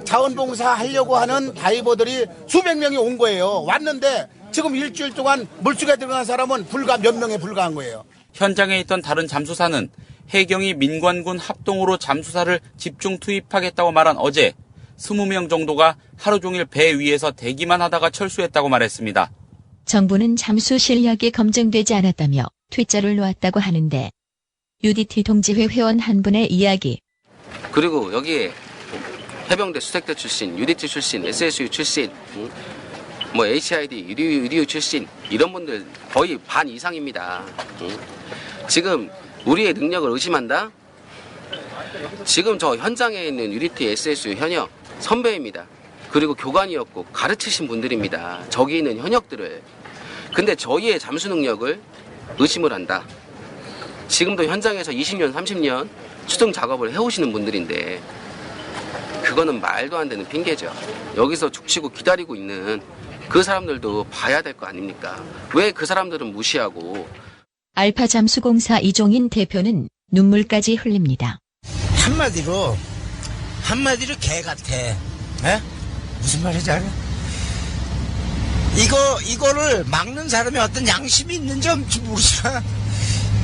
자원봉사 하려고 하는 다이버들이 수백 명이 온 거예요. 왔는데 지금 일주일 동안 물속에 들어간 사람은 불과 몇 명에 불과한 거예요. 현장에 있던 다른 잠수사는 해경이 민관군 합동으로 잠수사를 집중 투입하겠다고 말한 어제 20명 정도가 하루 종일 배 위에서 대기만 하다가 철수했다고 말했습니다. 정부는 잠수 실력이 검증되지 않았다며 퇴짜를 놓았다고 하는데 UDT 동지회 회원 한 분의 이야기. 그리고 여기에 해병대 수색대 출신, UDT 출신, SSU 출신, 뭐 HID, 의류 출신 이런 분들 거의 반 이상입니다. 지금 우리의 능력을 의심한다? 지금 저 현장에 있는 UDT, SSU 현역 선배입니다. 그리고 교관이었고 가르치신 분들입니다. 저기 있는 현역들을. 근데 저희의 잠수 능력을 의심을 한다. 지금도 현장에서 20년, 30년 추정 작업을 해오시는 분들인데 그거는 말도 안 되는 핑계죠. 여기서 죽치고 기다리고 있는 그 사람들도 봐야 될 거 아닙니까? 왜 그 사람들은 무시하고. 알파 잠수공사 이종인 대표는 눈물까지 흘립니다. 한마디로 개 같아. 에? 무슨 말인지 알아? 이거를 막는 사람이 어떤 양심이 있는지 없는지 모르지만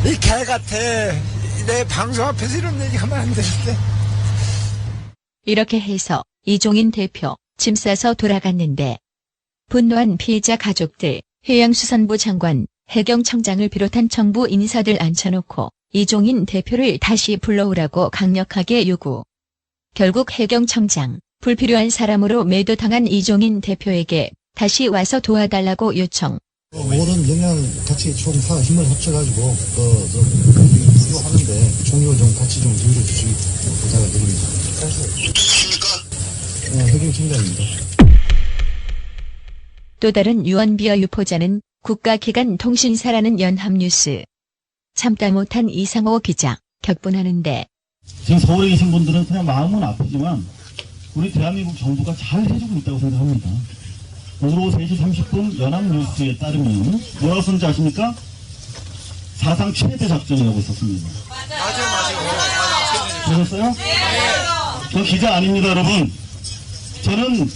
이 개 같아. 내 방송 앞에서 이런 얘기 하면 안 되는데. 이렇게 해서 이종인 대표 짐 싸서 돌아갔는데 분노한 피해자 가족들, 해양수산부 장관, 해경청장을 비롯한 정부 인사들 앉혀놓고 이종인 대표를 다시 불러오라고 강력하게 요구. 결국 해경청장, 불필요한 사람으로 매도당한 이종인 대표에게 다시 와서 도와달라고 요청. 모든 영향을 같이 총 다 힘을 합쳐가지고 구조하는데 총력을 좀 같이 좀 기울여 주시기 부탁을 드립니다. 해경청장입니다. 또 다른 유언비어 유포자는 국가기관 통신사라는 연합뉴스. 참다 못한 이상호 기자 격분하는데 지금 서울에 계신 분들은 그냥 마음은 아프지만 우리 대한민국 정부가 잘 해주고 있다고 생각합니다. 오늘 오후 3시 30분 연합뉴스에 따르면 뭐라고 썼는지 아십니까? 사상 최대 작전이라고 있었습니다. 맞아요. 보셨어요? 저 기자 아닙니다, 여러분. 저는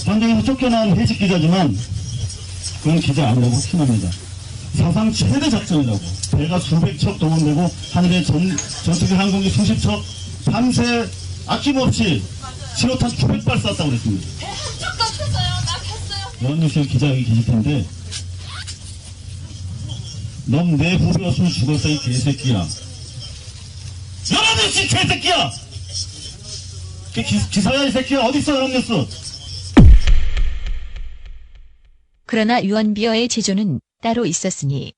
현장에서 쫓겨난 해직 기자지만 그건 기자 아니라고 확신합니다. 사상 최대 작전이라고. 배가 수백 척 동원되고 하늘에 전투기 항공기 수십 척 밤새 아낌없이 신호탄 900발 쐈다고 그랬습니다. 연합뉴스에 기자 여기 계실 텐데 넌 내 후배였으면 죽었어 이 개새끼야. 연합뉴스 개새끼야. 기사야 이 새끼야. 어딨어 연합뉴스. 그러나 유언비어의 제조는 따로 있었으니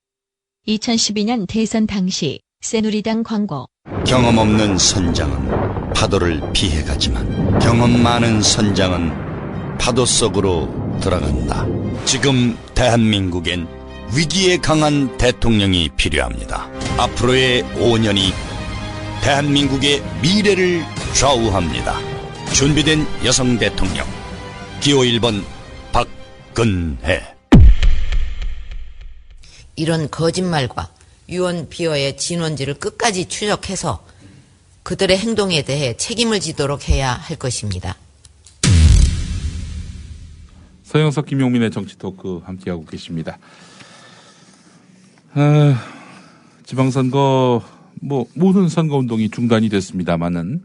2012년 대선 당시 새누리당 광고. 경험 없는 선장은 파도를 피해가지만 경험 많은 선장은 파도 속으로 들어간다. 지금 대한민국엔 위기에 강한 대통령이 필요합니다. 앞으로의 5년이 대한민국의 미래를 좌우합니다. 준비된 여성 대통령 기호 1번 박근혜. 이런 거짓말과 유언비어의 진원지를 끝까지 추적해서 그들의 행동에 대해 책임을 지도록 해야 할 것입니다. 서영석 김용민의 정치토크 함께하고 계십니다. 지방선거 모든 선거운동이 중단이 됐습니다마는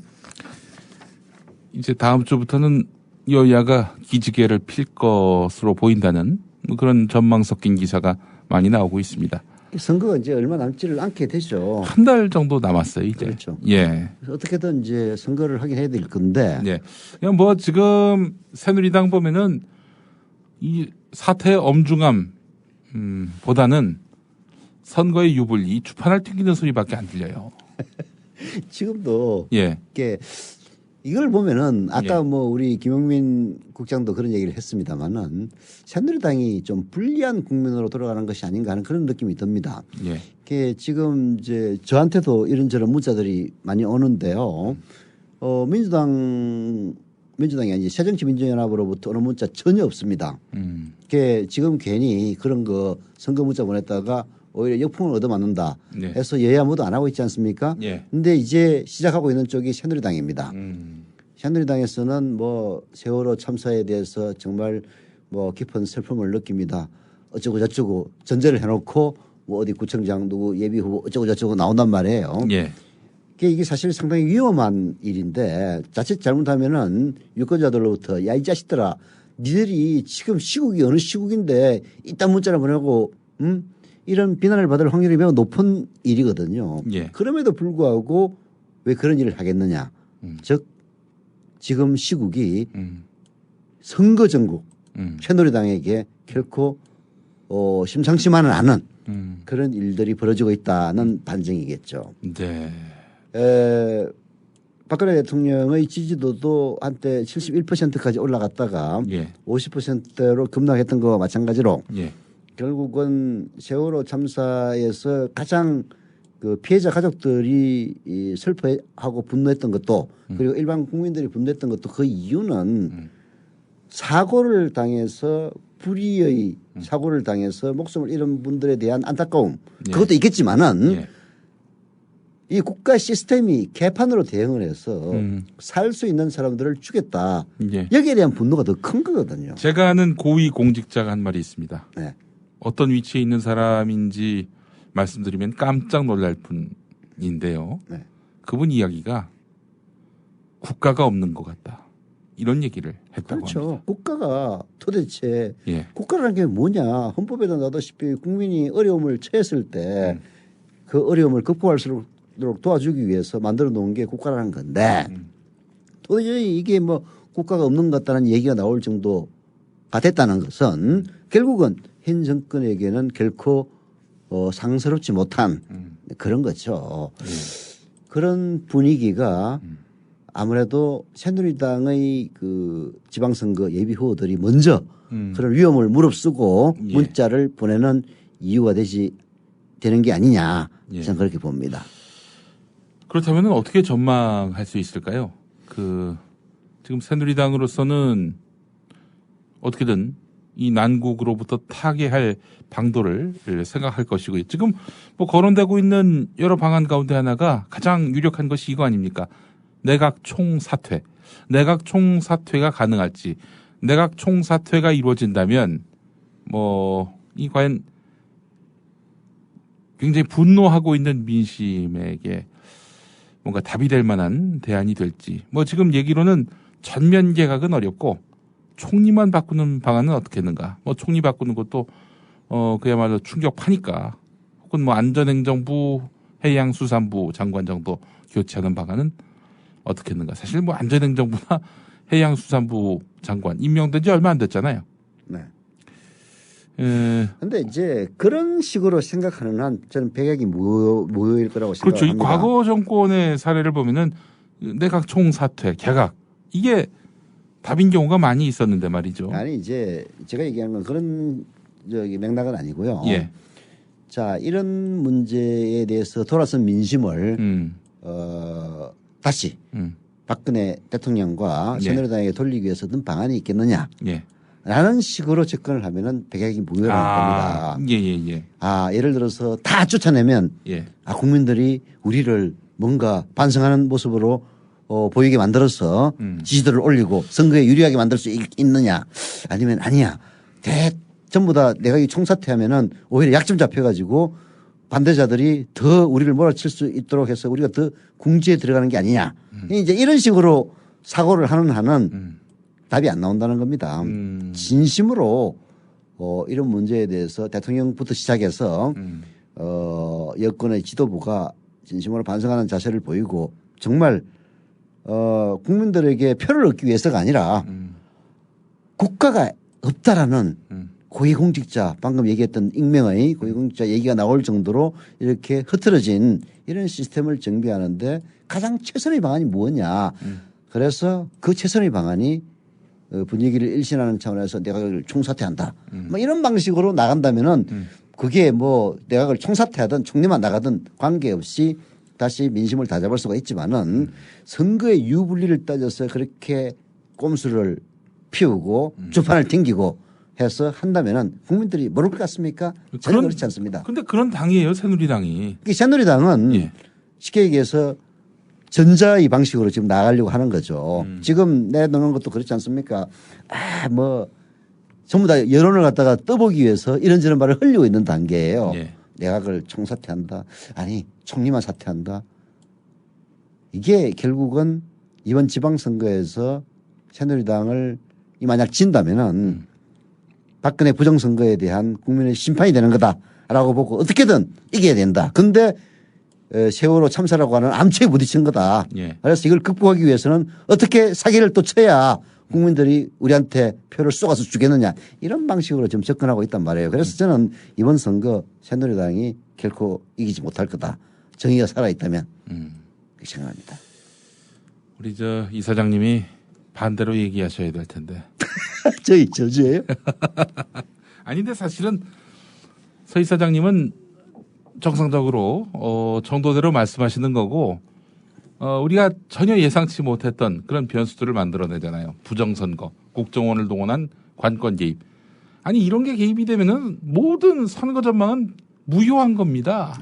이제 다음 주부터는 여야가 기지개를 필 것으로 보인다는 그런 전망 섞인 기사가 많이 나오고 있습니다. 선거가 이제 얼마 남지를 않게 되죠. 한 달 정도 남았어요, 이제. 그렇죠. 예. 어떻게든 이제 선거를 하긴 해야 될 건데. 예. 그냥 뭐 지금 새누리당 보면은 이 사태의 엄중함, 보다는 선거의 유불리, 주판을 튕기는 소리밖에 안 들려요. 지금도. 예. 이걸 보면은 아까 예. 우리 김용민 국장도 그런 얘기를 했습니다만은 새누리당이 좀 불리한 국면으로 돌아가는 것이 아닌가 하는 그런 느낌이 듭니다. 예. 지금 이제 저한테도 이런저런 문자들이 많이 오는데요. 민주당이 아니지 새정치민주연합으로부터 오는 문자 전혀 없습니다. 지금 괜히 그런 거 선거 문자 보냈다가 오히려 역풍을 얻어맞는다 네. 해서 여야 모두 안 하고 있지 않습니까? 예. 근데 이제 시작하고 있는 쪽이 새누리당입니다. 새누리당에서는 세월호 참사에 대해서 정말 깊은 슬픔을 느낍니다. 어쩌고 저쩌고 전제를 해놓고 어디 구청장 누구 예비 후보 어쩌고 저쩌고 나온단 말이에요. 예. 이게 사실 상당히 위험한 일인데 자칫 잘못하면은 유권자들로부터 야 이 자식들아 니들이 지금 시국이 어느 시국인데 이딴 문자를 보내고 이런 비난을 받을 확률이 매우 높은 일이거든요. 예. 그럼에도 불구하고 왜 그런 일을 하겠느냐. 즉 지금 시국이 선거 전국 새누리당에게 결코 심상치만은 않은 그런 일들이 벌어지고 있다는 반증이겠죠. 네. 박근혜 대통령의 지지도도 한때 71%까지 올라갔다가 예. 50%로 급락했던 것과 마찬가지로 예. 결국은 세월호 참사에서 가장 피해자 가족들이 슬퍼하고 분노했던 것도 그리고 일반 국민들이 분노했던 것도 그 이유는 사고를 당해서 불의의 사고를 당해서 목숨을 잃은 분들에 대한 안타까움 그것도 있겠지만은 이 국가 시스템이 개판으로 대응을 해서 살 수 있는 사람들을 죽였다. 여기에 대한 분노가 더 큰 거거든요. 제가 아는 고위 공직자가 한 말이 있습니다. 네. 어떤 위치에 있는 사람인지 말씀드리면 깜짝 놀랄 뿐인데요. 네. 그분 이야기가 국가가 없는 것 같다. 이런 얘기를 했다고 그렇죠. 합니다. 국가가 도대체 예. 국가라는 게 뭐냐. 헌법에도 나다시피 국민이 어려움을 처했을 때 그 어려움을 극복할 수 있도록 도와주기 위해서 만들어 놓은 게 국가라는 건데 도저히 이게 국가가 없는 것 같다는 얘기가 나올 정도가 됐다는 것은 결국은 현 정권에게는 결코 상스럽지 못한 그런 거죠. 그런 분위기가 아무래도 새누리당의 그 지방선거 예비 후보들이 먼저 그런 위험을 무릅쓰고 문자를 보내는 이유가 되는 게 아니냐 저는 그렇게 봅니다. 그렇다면 어떻게 전망할 수 있을까요? 지금 새누리당으로서는 어떻게든 이 난국으로부터 타개할 방도를 생각할 것이고요. 지금 뭐 거론되고 있는 여러 방안 가운데 하나가 가장 유력한 것이 이거 아닙니까? 내각 총사퇴. 내각 총사퇴가 가능할지, 내각 총사퇴가 이루어진다면 이 과연 굉장히 분노하고 있는 민심에게 뭔가 답이 될 만한 대안이 될지. 지금 얘기로는 전면 개각은 어렵고 총리만 바꾸는 방안은 어떻겠는가. 총리 바꾸는 것도 그야말로 충격파니까. 혹은 안전행정부, 해양수산부 장관 정도 교체하는 방안은 어떻겠는가. 사실 안전행정부나 해양수산부 장관 임명된 지 얼마 안 됐잖아요. 네. 근데 이제 그런 식으로 생각하는 한 저는 백약이 무효일 거라고 생각합니다. 그렇죠. 이 과거 정권의 사례를 보면은 내각 총사퇴, 개각 이게 답인 경우가 많이 있었는데 말이죠. 아니 이제 제가 얘기하는 건 그런 맥락은 아니고요. 예. 자, 이런 문제에 대해서 돌아선 민심을 다시 박근혜 대통령과 새누리당에게 돌리기 위해서 어떤 방안이 있겠느냐. 예. 라는 식으로 접근을 하면은 백약이 무효라는 겁니다. 예. 예를 들어서 다 쫓아내면 국민들이 우리를 뭔가 반성하는 모습으로 보이게 만들어서 지지도를 올리고 선거에 유리하게 만들 수 있느냐, 아니면 아니야. 전부 다 내각이 총사퇴하면은 오히려 약점 잡혀가지고 반대자들이 더 우리를 몰아칠 수 있도록 해서 우리가 더 궁지에 들어가는 게 아니냐. 이제 이런 식으로 사고를 하는 한은 답이 안 나온다는 겁니다. 진심으로 이런 문제에 대해서 대통령부터 시작해서 여권의 지도부가 진심으로 반성하는 자세를 보이고 정말 국민들에게 표를 얻기 위해서가 아니라 국가가 없다라는 고위공직자, 방금 얘기했던 익명의 고위공직자 얘기가 나올 정도로 이렇게 흐트러진 이런 시스템을 정비하는데 가장 최선의 방안이 뭐냐. 그래서 그 최선의 방안이 분위기를 일신하는 차원에서 내각을 총사퇴한다. 이런 방식으로 나간다면은 그게 내각을 총사퇴하든 총리만 나가든 관계없이 다시 민심을 다잡을 수가 있지만은 선거의 유불리를 따져서 그렇게 꼼수를 피우고 주판을 튕기고 해서 한다면은 국민들이 모를 것 같습니까? 전혀 그렇지 않습니다. 그런데 그런 당이에요, 새누리당이. 새누리당은 쉽게 얘기해서 전자의 방식으로 지금 나가려고 하는 거죠. 지금 내놓는 것도 그렇지 않습니까? 전부 다 여론을 갖다가 떠보기 위해서 이런저런 말을 흘리고 있는 단계예요. 내각을 총사퇴한다. 아니 총리만 사퇴한다. 이게 결국은 이번 지방선거에서 새누리당을 만약 진다면은 박근혜 부정선거에 대한 국민의 심판이 되는 거다라고 보고 어떻게든 이겨야 된다. 근데 세월호 참사라고 하는 암초에 부딪힌 거다. 그래서 이걸 극복하기 위해서는 어떻게 사기를 또 쳐야 국민들이 우리한테 표를 쏘아서 주겠느냐. 이런 방식으로 지금 접근하고 있단 말이에요. 그래서 저는 이번 선거 새누리당이 결코 이기지 못할 거다. 정의가 살아있다면 그렇게 생각합니다. 우리 이 사장님이 반대로 얘기하셔야 될 텐데. 저희 저주예요? 아닌데 사실은 서 이사장님은 정상적으로 정도대로 말씀하시는 거고 우리가 전혀 예상치 못했던 그런 변수들을 만들어내잖아요. 부정선거, 국정원을 동원한 관권 개입. 아니 이런 게 개입이 되면은 모든 선거 전망은 무효한 겁니다.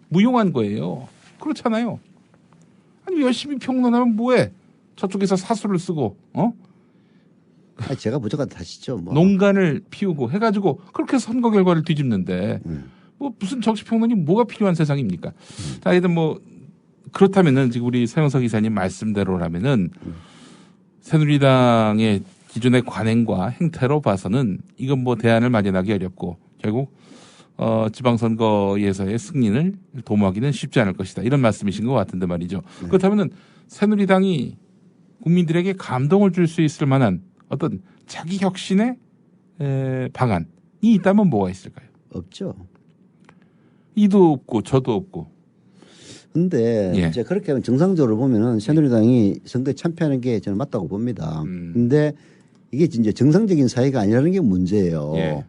무용한 거예요. 그렇잖아요. 아니 열심히 평론하면 뭐해? 저쪽에서 사수를 쓰고 제가 무조건 다시죠. 농간을 피우고 해가지고 그렇게 선거 결과를 뒤집는데 무슨 정치평론이 뭐가 필요한 세상입니까? 자, 하여튼 그렇다면은 지금 우리 서영석 이사님 말씀대로라면은 새누리당의 기존의 관행과 행태로 봐서는 이건 대안을 마련하기 어렵고 결국 지방선거에서의 승리를 도모하기는 쉽지 않을 것이다. 이런 말씀이신 것 같은데 말이죠. 그렇다면은 새누리당이 국민들에게 감동을 줄 수 있을 만한 어떤 자기 혁신의 방안 있다면 뭐가 있을까요? 없죠. 이도 없고 저도 없고. 근데 예. 이제 그렇게 하면 정상적으로 보면은 새누리당이 선거에 참패하는 게 저는 맞다고 봅니다. 근데 이게 이제 정상적인 사회가 아니라는 게 문제예요. 예.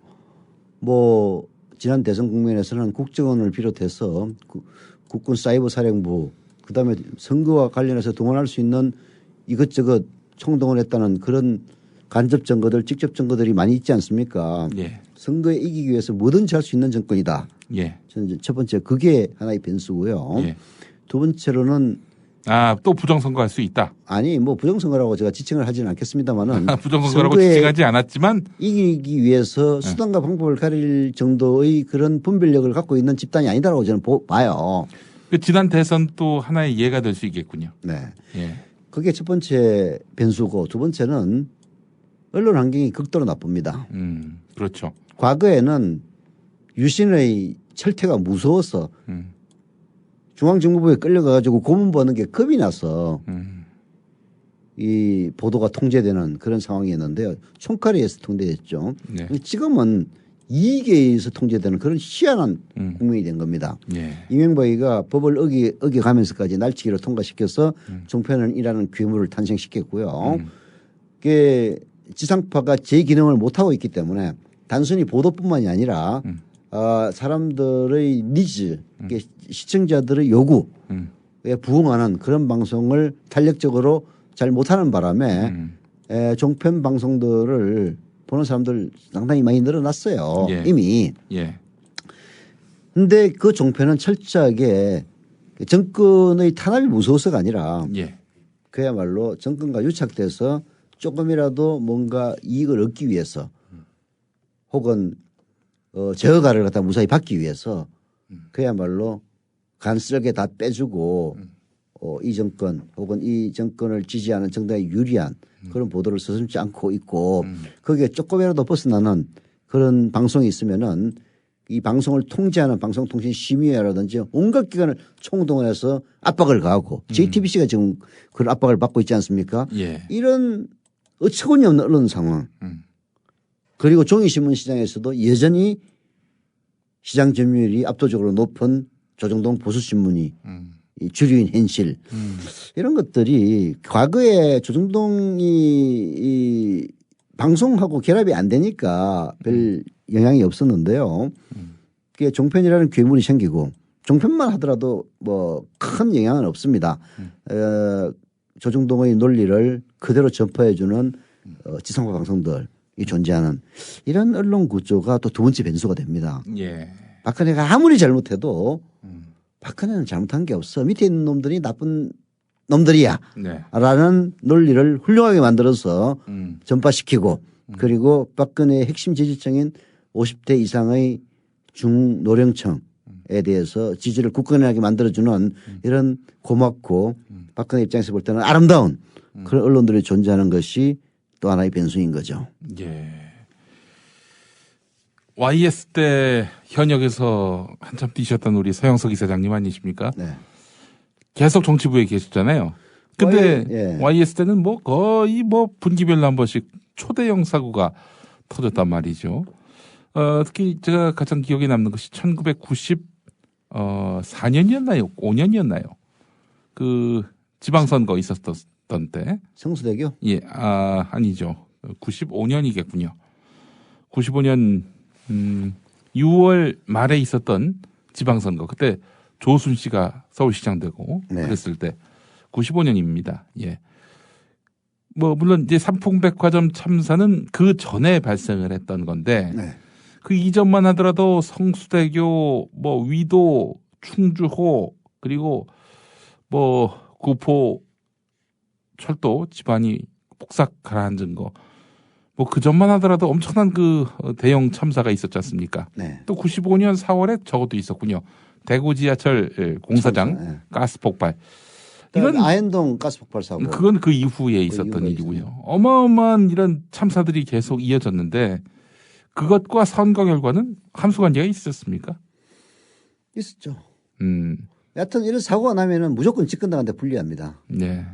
뭐 지난 대선 국면에서는 국정원을 비롯해서 국군 사이버 사령부 그다음에 선거와 관련해서 동원할 수 있는 이것저것 총동원했다는 그런 간접 증거들, 직접 증거들이 많이 있지 않습니까? 예. 선거에 이기기 위해서 뭐든지 할 수 있는 정권이다. 예. 저는 첫 번째 그게 하나의 변수고요. 예. 두 번째로는 또 부정선거 할 수 있다. 아니 뭐 부정선거라고 제가 지칭을 하지는 않겠습니다만은 부정선거라고 지칭하지 않았지만 이기기 위해서 수단과 방법을 가릴 정도의 그런 분별력을 갖고 있는 집단이 아니다라고 저는 봐요. 그 지난 대선 또 하나의 예가 될 수 있겠군요. 네. 예. 그게 첫 번째 변수고 두 번째는 언론 환경이 극도로 나쁩니다. 그렇죠. 과거에는 유신의 철퇴가 무서워서 중앙정보부에 끌려가가지고 고문 보는 게 겁이 나서 이 보도가 통제되는 그런 상황이었는데요. 총칼에 의해서 통제됐죠. 네. 지금은 이익에 의해서 통제되는 그런 희한한 국면이 된 겁니다. 예. 이명박이가 법을 어겨가면서까지 날치기로 통과시켜서 종편이라는 괴물을 탄생시켰고요. 그게 지상파가 제 기능을 못하고 있기 때문에 단순히 보도뿐만이 아니라 사람들의 니즈, 시청자들의 요구에 부응하는 그런 방송을 탄력적으로 잘 못하는 바람에 종편 방송들을 보는 사람들 상당히 많이 늘어났어요. 예. 이미. 예. 근데 그 종편은 철저하게 정권의 탄압이 무서워서가 아니라 예. 그야말로 정권과 유착돼서 조금이라도 뭔가 이익을 얻기 위해서 혹은 제어가를 갖다 무사히 받기 위해서 그야말로 간쓸게 다 빼주고 이 정권 혹은 이 정권을 지지하는 정당에 유리한 그런 보도를 서슴지 않고 있고 거기에 조금이라도 벗어나는 그런 방송이 있으면은 이 방송을 통제하는 방송통신심의회라든지 온갖 기관을 총동원해서 압박을 가하고 JTBC가 지금 그런 압박을 받고 있지 않습니까? 예. 이런 어처구니 없는 언론 상황 그리고 종이신문 시장에서도 여전히 시장 점유율이 압도적으로 높은 조정동 보수신문이 이 주류인 현실 이런 것들이 과거에 조정동이 이 방송하고 결합이 안 되니까 별 영향이 없었는데요. 그게 종편이라는 괴물이 생기고 종편만 하더라도 뭐 큰 영향은 없습니다. 조정동의 논리를 그대로 전파해 주는 지상파 방송들이 존재하는 이런 언론 구조가 또 두 번째 변수가 됩니다. 예. 박근혜가 아무리 잘못해도 박근혜는 잘못한 게 없어. 밑에 있는 놈들이 나쁜 놈들이야. 네. 라는 논리를 훌륭하게 만들어서 전파시키고 그리고 박근혜의 핵심 지지층인 50대 이상의 중노령층에 대해서 지지를 굳건하게 만들어주는 이런 고맙고 박근혜 입장에서 볼 때는 아름다운 그런 언론들이 존재하는 것이 또 하나의 변수인 거죠. 예. YS 때 현역에서 한참 뛰셨던 우리 서영석 이사장님 아니십니까? 네. 계속 정치부에 계셨잖아요. 근데 예. YS 때는 뭐 거의 뭐 분기별로 한 번씩 초대형 사고가 터졌단 말이죠. 특히 제가 가장 기억에 남는 것이 1994년이었나요? 5년이었나요? 그 지방선거 있었던 때. 성수대교? 예, 아니죠. 95년이겠군요. 95년 6월 말에 있었던 지방선거. 그때 조순 씨가 서울시장 되고 네. 그랬을 때 95년입니다. 예. 뭐 물론 이제 삼풍백화점 참사는 그 전에 발생을 했던 건데 네. 그 이전만 하더라도 성수대교, 뭐 위도, 충주호 그리고 뭐 구포 철도 집안이 폭삭 가라앉은 거. 뭐 그 전만 하더라도 엄청난 그 대형 참사가 있었지 않습니까? 네. 또 95년 4월에 저것도 있었군요. 대구 지하철 공사장 네. 가스 폭발. 이건 아현동 가스 폭발 사고. 그건 그 이후에 있었던 일이고요. 어마어마한 이런 참사들이 계속 이어졌는데 그것과 선거 결과는 함수관계가 있었습니까? 있었죠. 여하튼 이런 사고가 나면은 무조건 집권당한테 불리합니다. 네.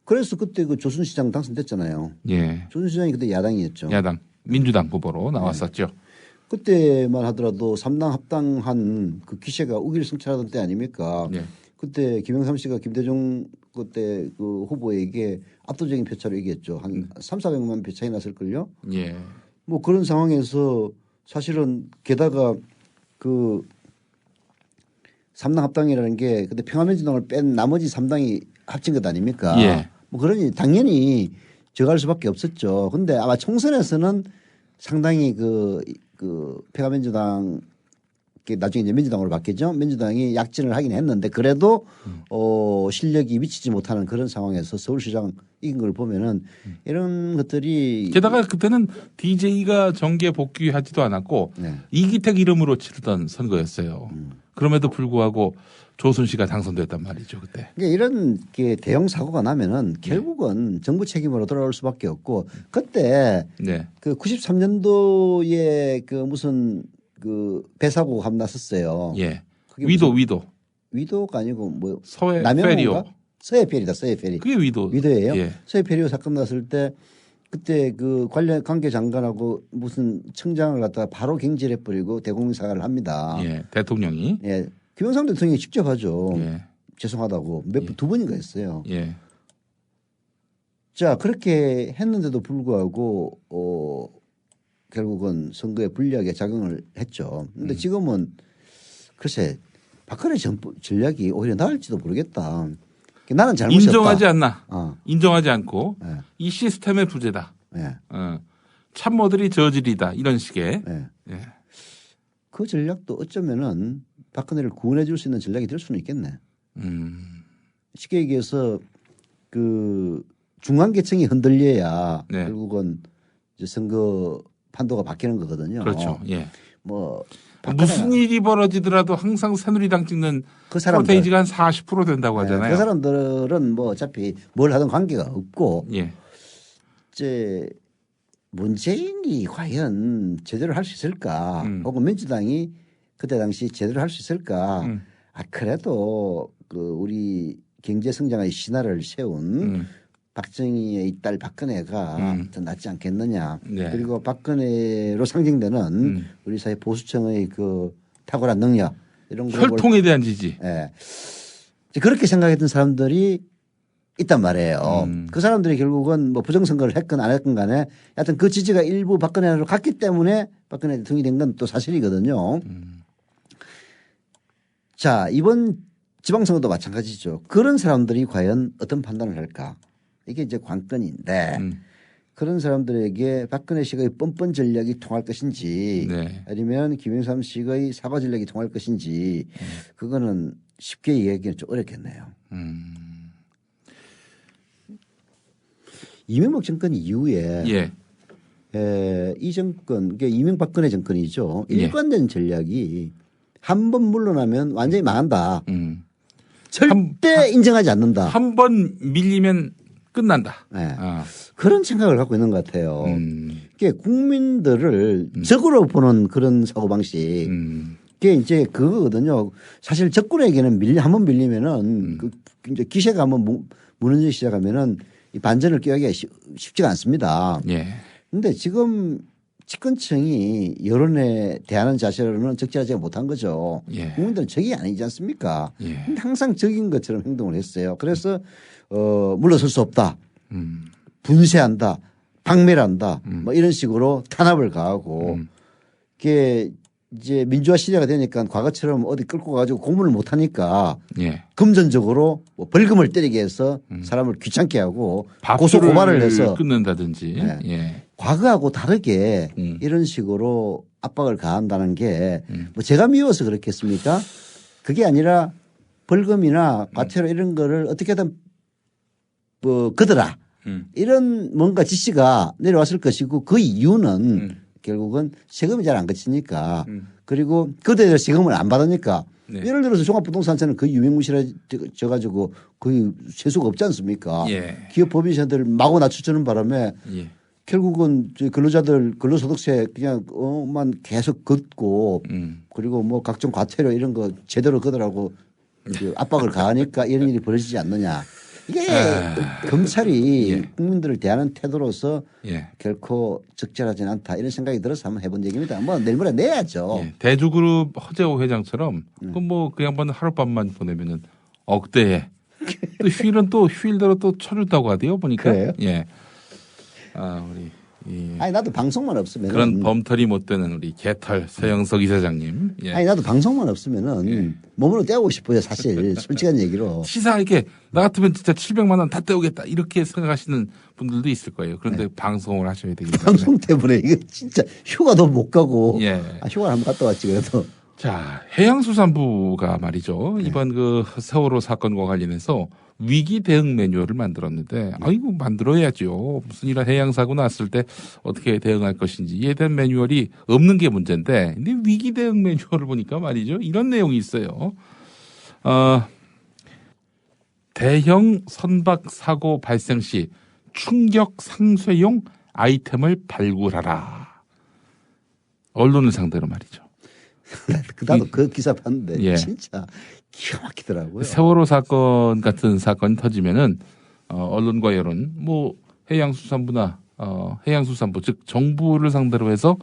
그래서 그때 그 조순 시장 당선됐잖아요. 예. 조순 시장이 그때 야당이었죠. 야당 민주당 후보로 나왔었죠. 그때만 하더라도 3당 합당한 그 기세가 우길승천하던 때 아닙니까? 네. 그때 김영삼 씨가 김대중 그때 그 후보에게 압도적인 표차로 이겼죠. 한 3,400만 표 차이 났을걸요. 예. 뭐 그런 상황에서 사실은 게다가 그 3당 합당이라는 게 근데 평화민주당을 뺀 나머지 3당이 합친 것 아닙니까? 예. 뭐 그러니 당연히 저갈 수밖에 없었죠. 근데 아마 총선에서는 상당히 그 평화민주당 나중에 이제 민주당으로 바뀌죠. 민주당이 약진을 하긴 했는데 그래도 실력이 미치지 못하는 그런 상황에서 서울시장 이긴 걸 보면은 이런 것들이 게다가 그때는 DJ가 정계 복귀하지도 않았고 네. 이기택 이름으로 치르던 선거였어요. 그럼에도 불구하고 조순 씨가 당선됐단 말이죠 그때. 그러니까 이런 게 대형 사고가 나면은 결국은 정부 책임으로 돌아올 수밖에 없고 그때 네. 그 93년도에 그 무슨 그 배사고가 한번 났었어요. 예. 위도가 아니고 뭐 서해 남영호인가? 페리오. 서해 페리다. 서해 페리. 그게 위도예요. 예. 서해 페리오 사건 났을 때 그때 그 관련 관계 장관하고 무슨 청장을 갖다가 바로 경질해 버리고 대국민 사과를 합니다. 예. 대통령이. 예. 김영삼 대통령이 직접 하죠. 예. 죄송하다고 두 번인가 했어요. 예. 자 그렇게 했는데도 불구하고 결국은 선거에 불리하게 작용을 했죠. 그런데 지금은 글쎄 박근혜 전략이 오히려 나을지도 모르겠다. 나는 잘못이 인정하지 없다. 않나. 인정하지 않고 네. 이 시스템의 부재다. 네. 참모들이 저질이다. 이런 식의. 네. 예. 그 전략도 어쩌면은 박근혜를 구원해 줄 수 있는 전략이 될 수는 있겠네. 쉽게 얘기해서 그 중앙계층이 흔들려야 네. 결국은 이제 선거 판도가 바뀌는 거거든요. 그렇죠. 예. 뭐 무슨 일이 벌어지더라도 항상 새누리당 찍는 그 사람들. 프로테이지가 한 40% 된다고 하잖아요. 그 사람들은 뭐 어차피 뭘 하든 관계가 없고 예. 이제 문재인이 과연 제대로 할 수 있을까 혹은 민주당이 그때 당시 제대로 할 수 있을까 그래도 그 우리 경제 성장의 신화를 세운 박정희의 딸 박근혜가 더 낫지 않겠느냐. 네. 그리고 박근혜로 상징되는 우리 사회 보수층의 그 탁월한 능력 이런 혈통에 대한 지지. 예. 그렇게 생각했던 사람들이 있단 말이에요. 그 사람들이 결국은 뭐 부정선거를 했건 안 했건 간에 하여튼 그 지지가 일부 박근혜로 갔기 때문에 박근혜 대통령이 된 건 또 사실이거든요. 자, 이번 지방선거도 마찬가지죠. 그런 사람들이 과연 어떤 판단을 할까? 이게 이제 관건인데 그런 사람들에게 박근혜 씨의 뻔뻔 전략이 통할 것인지 네. 아니면 김영삼 씨의 사과 전략이 통할 것인지 그거는 쉽게 이야기하기는 좀 어렵겠네요. 이명박 정권 이후에 이 정권, 그러니까 이명박근혜 정권이죠. 예. 일관된 전략이 한 번 물러나면 완전히 망한다. 절대 인정하지 않는다. 한 번 밀리면 끝난다. 네. 그런 생각을 갖고 있는 것 같아요. 그게 국민들을 적으로 보는 그런 사고방식. 그게 이제 그거거든요. 사실 적군에게는 한 번 밀리면은 그 이제 기세가 한번 무너지기 시작하면은 이 반전을 꾀하기가 쉽지가 않습니다. 그런데 지금 집권층이 여론에 대하는 자세로는 적절하지 못한 거죠. 국민들은 적이 아니지 않습니까? 근데 항상 적인 것처럼 행동을 했어요. 그래서 물러설 수 없다. 분쇄한다. 박멸한다. 뭐 이런 식으로 탄압을 가하고 그게 이제 민주화 시대가 되니까 과거처럼 어디 끌고 가가지고 공부를 못 하니까 금전적으로 뭐 벌금을 때리게 해서 사람을 귀찮게 하고 고소 고발을 해서 끊는다든지. 과거하고 다르게 이런 식으로 압박을 가한다는 게 뭐 제가 미워서 그렇겠습니까? 그게 아니라 벌금이나 과태료 이런 거를 어떻게든 뭐 거더라. 이런 뭔가 지시가 내려왔을 것이고 그 이유는 결국은 세금이 잘 안 거치니까 그리고 그대로 세금을 안 받으니까 예를 들어서 종합부동산세는 거의 유명무실해져 가지고 거의 세수가 없지 않습니까? 기업 법인세들 마구 낮춰주는 바람에 결국은 근로자들 근로소득세 그냥만 계속 걷고 그리고 뭐 각종 과태료 이런 거 제대로 거더라고 압박을 가하니까 이런 일이 벌어지지 않느냐. 이게 검찰이 국민들을 대하는 태도로서 결코 적절하지는 않다 이런 생각이 들어서 한번 해본 얘기입니다. 뭐 내일 모레 내야죠. 대주그룹 허재호 회장처럼 그 양반은 하룻밤만 보내면은 억대에 또 휴일은 또 휴일대로 또 쳐준다고 하대요 보니까. 그래요? 예. 아니 나도 방송만 없으면 그런 범털이 못 되는 우리 개털 서영석 이사장님. 예. 아니 나도 방송만 없으면은 몸으로 떼우고 싶어요 사실 솔직한 얘기로. 시사 이렇게 나 같으면 진짜 700만 원 다 떼우겠다 이렇게 생각하시는 분들도 있을 거예요. 그런데 방송을 하셔야 되기 때문에. 방송 때문에 이거 진짜 휴가도 못 가고. 휴가를 한번 갔다 왔지 그래도. 자, 해양수산부가 말이죠. 이번 그 세월호 사건과 관련해서 위기 대응 매뉴얼을 만들었는데, 아이고, 만들어야죠. 무슨 이런 해양사고 났을 때 어떻게 대응할 것인지 이에 대한 매뉴얼이 없는 게 문제인데, 근데 위기 대응 매뉴얼을 보니까 말이죠. 이런 내용이 있어요. 대형 선박 사고 발생 시 충격 상쇄용 아이템을 발굴하라. 언론을 상대로 말이죠. 나도 그 기사 봤는데 진짜 기가 막히더라고요. 세월호 사건 같은 사건이 터지면은 언론과 여론, 뭐 해양수산부나 해양수산부 즉 정부를 상대로 해서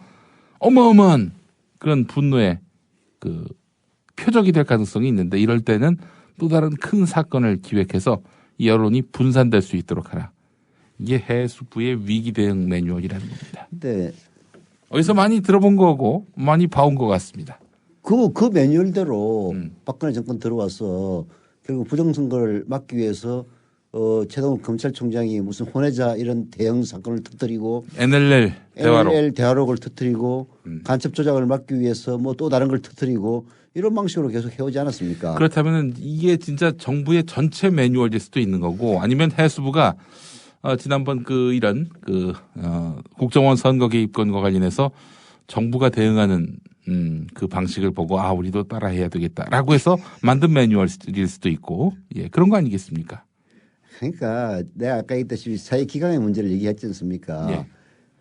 어마어마한 그런 분노의 그 표적이 될 가능성이 있는데 이럴 때는 또 다른 큰 사건을 기획해서 이 여론이 분산될 수 있도록 하라. 이게 해수부의 위기 대응 매뉴얼이라는 겁니다. 근데 어디서 많이 들어본 거고 많이 봐온 것 같습니다. 그 매뉴얼대로 박근혜 정권 들어와서 결국 부정선거를 막기 위해서 최동욱 검찰총장이 무슨 혼외자 이런 대형 사건을 터뜨리고 NLL 대화록을 터뜨리고 간첩 조작을 막기 위해서 뭐 또 다른 걸 터뜨리고 이런 방식으로 계속 해오지 않았습니까? 그렇다면 이게 진짜 정부의 전체 매뉴얼일 수도 있는 거고 아니면 해수부가 지난번 국정원 선거 개입건과 관련해서 정부가 대응하는 그 방식을 보고 우리도 따라해야 되겠다라고 해서 만든 매뉴얼일 수도 있고 그런 거 아니겠습니까? 그러니까 내가 아까 얘기했다시피 사회 기강의 문제를 얘기했지 않습니까?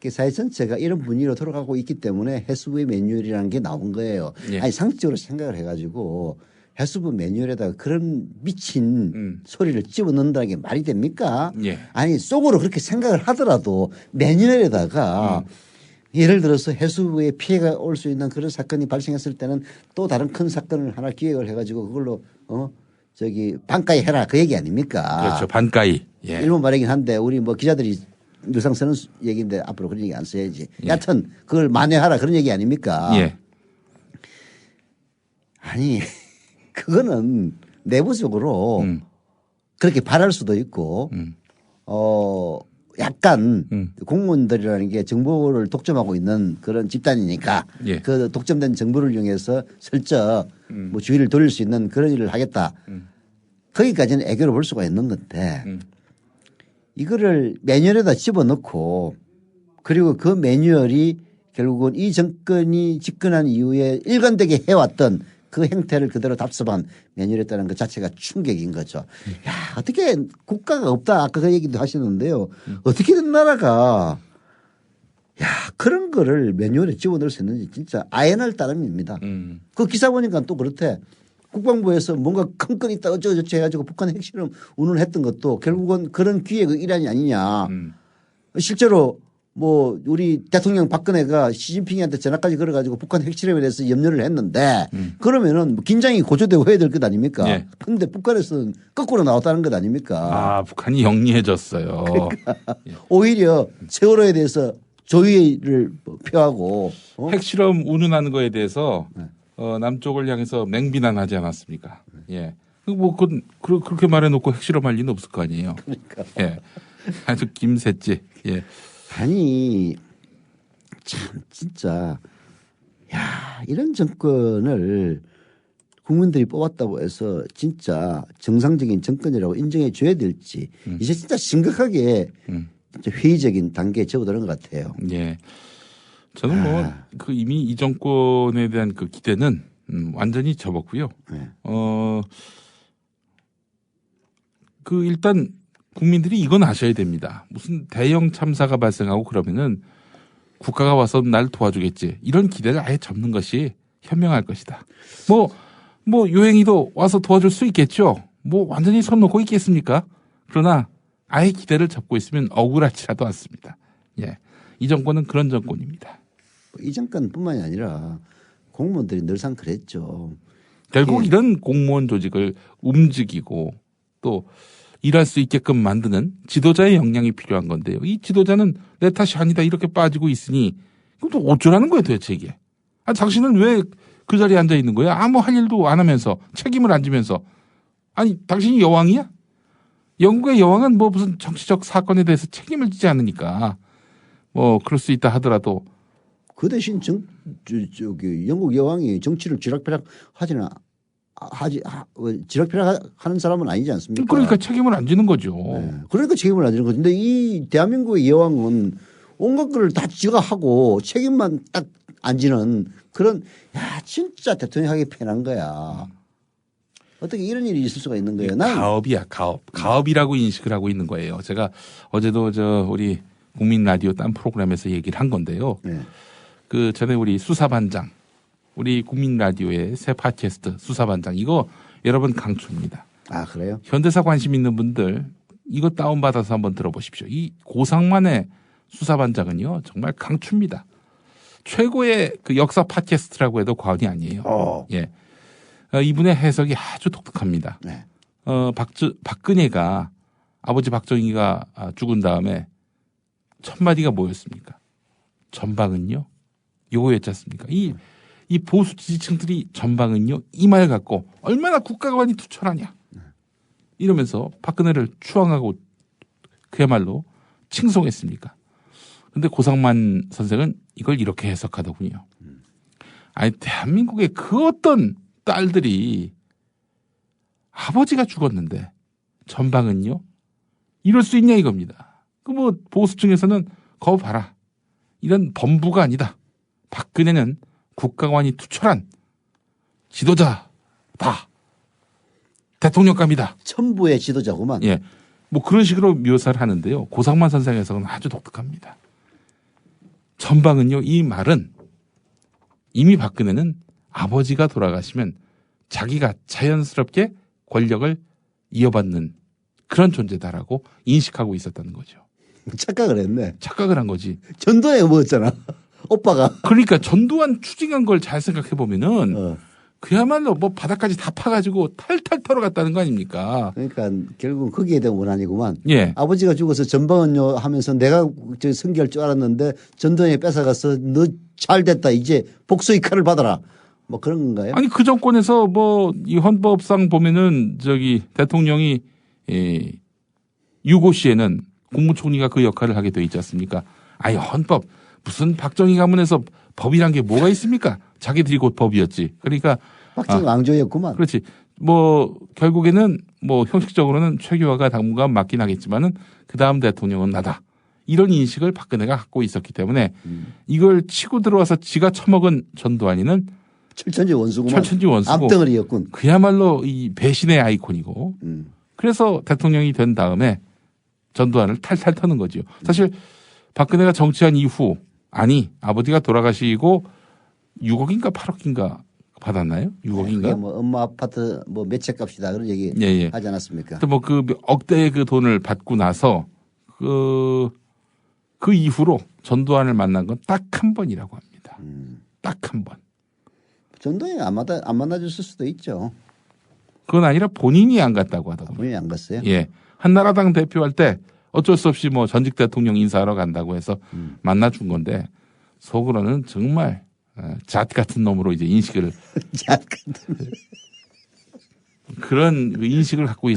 사회 전체가 이런 분위기로 돌아가고 있기 때문에 해수부의 매뉴얼이라는 게 나온 거예요. 아니 상식적으로 생각을 해가지고 해수부 매뉴얼에다가 그런 미친 소리를 집어넣는다는 게 말이 됩니까? 아니 속으로 그렇게 생각을 하더라도 매뉴얼에다가 예를 들어서 해수부에 피해가 올 수 있는 그런 사건이 발생했을 때는 또 다른 큰 사건을 하나 기획을 해가지고 그걸로 반가이 해라 그 얘기 아닙니까? 그렇죠. 반가이. 일본 말이긴 한데 우리 뭐 기자들이 늘상 쓰는 얘기인데 앞으로 그런 얘기 안 써야지. 여하튼 그걸 만회하라 그런 얘기 아닙니까? 아니 그거는 내부적으로 그렇게 바랄 수도 있고 약간 공무원들이라는 게 정보를 독점하고 있는 그런 집단이니까 그 독점된 정보를 이용해서 슬쩍 뭐 주의를 돌릴 수 있는 그런 일을 하겠다. 거기까지는 애교를 볼 수가 있는 건데 이거를 매뉴얼에다 집어넣고 그리고 그 매뉴얼이 결국은 이 정권이 집권한 이후에 일관되게 해왔던 그 행태를 그대로 답습한 매뉴얼이었다는 것 자체가 충격인 거죠. 야, 어떻게 국가가 없다. 아까 그 얘기도 하시는데요. 어떻게든 나라가 그런 거를 매뉴얼에 집어넣을 수 있는지 진짜 아연할 따름입니다. 그 기사 보니까 또 그렇대. 국방부에서 뭔가 큰 건 있다 어쩌고저쩌고 해가지고 북한 핵실험 운운했던 것도 결국은 그런 기획의 일환이 아니냐. 실제로 뭐 우리 대통령 박근혜가 시진핑한테 전화까지 걸어가지고 북한 핵실험에 대해서 염려를 했는데 그러면은 긴장이 고조되고 해야 될 것 아닙니까? 그런데 북한에서는 거꾸로 나왔다는 것 아닙니까? 북한이 영리해졌어요. 그러니까 오히려 세월호에 대해서 조의를 표하고 핵실험 운운하는 거에 대해서 남쪽을 향해서 맹비난하지 않았습니까? 뭐 그렇게 말해놓고 핵실험할 리는 없을 거 아니에요. 그러니까. 아주 김새지. 아니 참 진짜 이런 정권을 국민들이 뽑았다고 해서 진짜 정상적인 정권이라고 인정해 줘야 될지 이제 진짜 심각하게 진짜 회의적인 단계에 접어드는 것 같아요. 저는 뭐 이미 이 정권에 대한 그 기대는 완전히 접었고요. 일단 국민들이 이건 아셔야 됩니다. 무슨 대형 참사가 발생하고 그러면은 국가가 와서 날 도와주겠지. 이런 기대를 아예 접는 것이 현명할 것이다. 뭐 요행이도 와서 도와줄 수 있겠죠. 뭐 완전히 손 놓고 있겠습니까? 그러나 아예 기대를 접고 있으면 억울할지라도 않습니다. 예. 이 정권은 그런 정권입니다. 이 정권뿐만이 아니라 공무원들이 늘상 그랬죠. 결국 이런 공무원 조직을 움직이고 또 일할 수 있게끔 만드는 지도자의 역량이 필요한 건데요. 이 지도자는 내 탓이 아니다 이렇게 빠지고 있으니 그럼 또 어쩌라는 거예요 도대체 이게. 당신은 왜 그 자리에 앉아 있는 거야? 아무 할 일도 안 하면서 책임을 안 지면서. 아니 당신이 여왕이야? 영국의 여왕은 뭐 무슨 정치적 사건에 대해서 책임을 지지 않으니까 뭐 그럴 수 있다 하더라도 그 대신 영국 여왕이 정치를 쥐락펴락 쥐락펴락 하는 사람은 아니지 않습니까? 그러니까 책임을 안 지는 거죠. 네. 그러니까 책임을 안 지는 거죠. 근데 이 대한민국의 여왕은 온갖 걸 다 지가 하고 책임만 딱 안 지는 그런 진짜 대통령하기 편한 거야. 어떻게 이런 일이 있을 수가 있는 거예요? 가업이야, 가업. 가업이라고 인식을 하고 있는 거예요. 제가 어제도 우리 국민 라디오 딴 프로그램에서 얘기를 한 건데요. 네. 그 전에 우리 수사반장, 우리 국민 라디오의 새 팟캐스트 수사반장 이거 여러분 강추입니다. 아, 그래요? 현대사 관심 있는 분들 이거 다운받아서 한번 들어보십시오. 이 고상만의 수사반장은요 정말 강추입니다. 최고의 그 역사 팟캐스트라고 해도 과언이 아니에요. 예. 이분의 해석이 아주 독특합니다. 네. 박근혜가 아버지 박정희가 죽은 다음에 첫 마디가 뭐였습니까? 전방은요? 요거였지 않습니까? 이 보수 지지층들이 전방은요? 이 말 갖고 얼마나 국가관이 투철하냐. 이러면서 박근혜를 추앙하고 그야말로 칭송했습니까? 근데 고상만 선생은 이걸 이렇게 해석하더군요. 아니, 대한민국의 그 어떤 딸들이 아버지가 죽었는데 전방은요? 이럴 수 있냐 이겁니다. 그 뭐 보수층에서는 거우 봐라. 이런 범부가 아니다. 박근혜는 국가관이 투철한 지도자다. 대통령감이다. 천부의 지도자구만. 예. 뭐 그런 식으로 묘사를 하는데요. 고상만 선생의 해석은 아주 독특합니다. 전방은요, 이 말은 이미 박근혜는 아버지가 돌아가시면 자기가 자연스럽게 권력을 이어받는 그런 존재다라고 인식하고 있었다는 거죠. 착각을 했네. 착각을 한 거지. 전두환이 먹었잖아. 오빠가. 그러니까 전두환 추징한 걸 잘 생각해 보면은 그야말로 뭐 바닥까지 다 파가지고 탈탈 털어갔다는 거 아닙니까? 그러니까 결국은 거기에 대한 원한이구만. 예. 아버지가 죽어서 전방은요 하면서 내가 승계할 줄 알았는데 전두환이 뺏어가서 너 잘 됐다 이제 복수의 칼을 받아라. 뭐 그런 건가요? 아니 그 정권에서 뭐 이 헌법상 보면은 대통령이 유고 시에는 국무총리가 그 역할을 하게 돼 있지 않습니까? 아니 헌법 무슨 박정희 가문에서 법이란 게 뭐가 있습니까? 자기들이 곧 법이었지. 그러니까 박정희 왕조였구만. 그렇지. 뭐 결국에는 뭐 형식적으로는 최규하가 당분간 맡긴 하겠지만은 그 다음 대통령은 나다. 이런 인식을 박근혜가 갖고 있었기 때문에 이걸 치고 들어와서 지가 처먹은 전두환이는 철천지 원수구만. 철천지 원수고. 앞덩어리였군. 그야말로 이 배신의 아이콘이고. 그래서 대통령이 된 다음에 전두환을 탈탈 터는 거죠. 사실 박근혜가 정치한 이후 아버지가 돌아가시고 6억인가 8억인가 받았나요? 6억인가? 뭐 엄마 아파트 뭐 몇 채 값이다 그런 얘기 하지 않았습니까? 또 뭐 그 억대의 그 돈을 받고 나서 그 이후로 전두환을 만난 건 딱 한 번이라고 합니다. 딱 한 번. 전두환이 안 만나줬을 수도 있죠. 그건 아니라 본인이 안 갔다고 하더군요. 본인이 안 갔어요? 예. 한나라당 대표할 때 어쩔 수 없이 뭐 전직 대통령 인사하러 간다고 해서 만나준 건데 속으로는 정말 잣 같은 놈으로 이제 인식을 잣 같은 그런 인식을 갖고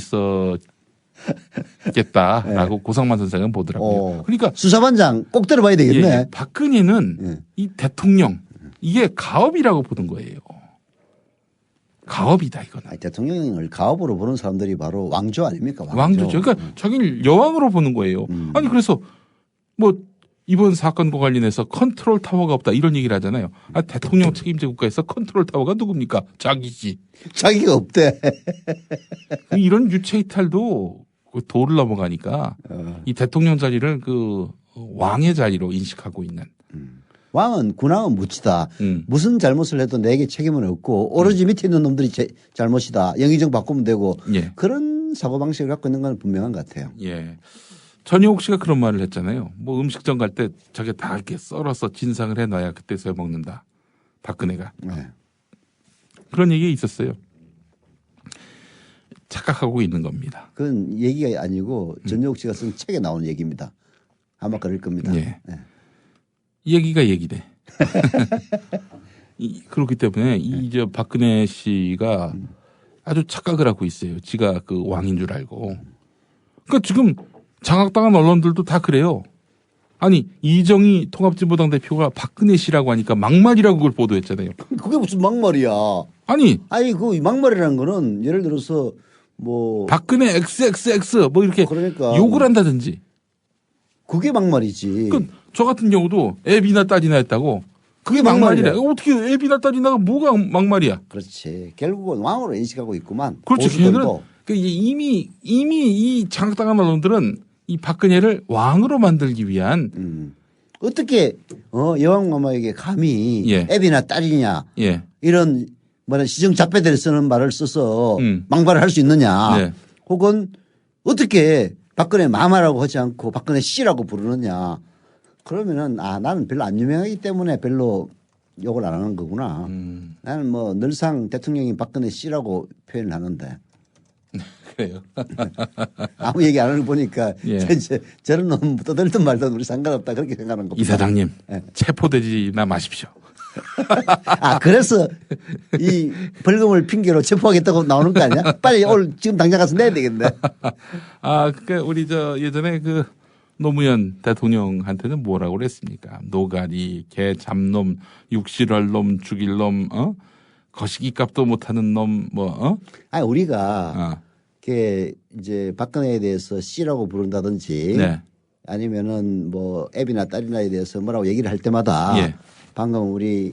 있었겠다라고 고상만 선생은 보더라고요. 그러니까 수사반장 꼭 들어봐야 되겠네. 예, 박근혜는 이 대통령 이게 가업이라고 보는 거예요. 가업이다 이거는. 아니, 대통령을 가업으로 보는 사람들이 바로 왕조 아닙니까? 왕조죠. 그러니까 자기를 여왕으로 보는 거예요. 아니 그래서 뭐 이번 사건과 관련해서 컨트롤 타워가 없다 이런 얘기를 하잖아요. 대통령 책임제 국가에서 컨트롤 타워가 누굽니까? 자기지. 자기가 없대. 이런 유체 이탈도 도를 넘어가니까 이 대통령 자리를 그 왕의 자리로 인식하고 있는. 왕은 군왕은 무치다. 무슨 잘못을 해도 내게 책임은 없고 오로지 밑에 있는 놈들이 잘못이다. 영의정 바꾸면 되고 그런 그런 사고방식을 갖고 있는 건 분명한 것 같아요. 예. 전효옥 씨가 그런 말을 했잖아요. 뭐 음식점 갈 때 저게 다 이렇게 썰어서 진상을 해놔야 그때서야 먹는다. 박근혜가. 네. 그런 얘기가 있었어요. 착각하고 있는 겁니다. 그건 얘기가 아니고 전효옥 씨가 쓴 책에 나오는 얘기입니다. 아마 그럴 겁니다. 예. 네. 얘기가 얘기돼. 그렇기 때문에 저 박근혜 씨가 아주 착각을 하고 있어요. 지가 그 왕인 줄 알고. 그러니까 지금 장악당한 언론들도 다 그래요. 아니 이정희 통합진보당 대표가 박근혜 씨라고 하니까 막말이라고 그걸 보도했잖아요. 그게 무슨 막말이야. 아니 그 막말이라는 거는 예를 들어서 뭐 박근혜 XXX 뭐 이렇게 그러니까 욕을 한다든지. 그게 막말이지. 저 같은 경우도 애비나 딸이나 했다고. 그게 막말이래. 어떻게 애비나 딸이나가 뭐가 막말이야? 그렇지. 결국은 왕으로 인식하고 있구만. 그렇죠. 걔네들은 이미 이 장악당한 언론들은 이 박근혜를 왕으로 만들기 위한 어떻게 여왕마마에게 감히 애비나 딸이냐 이런 뭐냐 시정 잡배들이 쓰는 말을 써서 막말을 할 수 있느냐. 네. 혹은 어떻게 박근혜 마마라고 하지 않고 박근혜 씨라고 부르느냐. 그러면은 나는 별로 안 유명하기 때문에 별로 욕을 안 하는 거구나. 나는 뭐 늘상 대통령이 박근혜 씨라고 표현을 하는데. 그래요. 아무 얘기 안 하는 거 보니까 예. 저런 놈 떠들든 말든 우리 상관없다 그렇게 생각하는 겁니다. 이사장님 네. 체포되지나 마십시오. 그래서 이 벌금을 핑계로 체포하겠다고 나오는 거 아니야? 빨리 오늘 지금 당장 가서 내야 되겠네. 그러니까 우리 예전에 그 노무현 대통령한테는 뭐라고 그랬습니까? 노가리, 개 잡놈, 육실할 놈, 죽일 놈, 거시기 값도 못하는 놈, 우리가 이제 박근혜에 대해서 씨라고 부른다든지 네. 아니면은 뭐 애비나 딸이나에 대해서 뭐라고 얘기를 할 때마다 방금 우리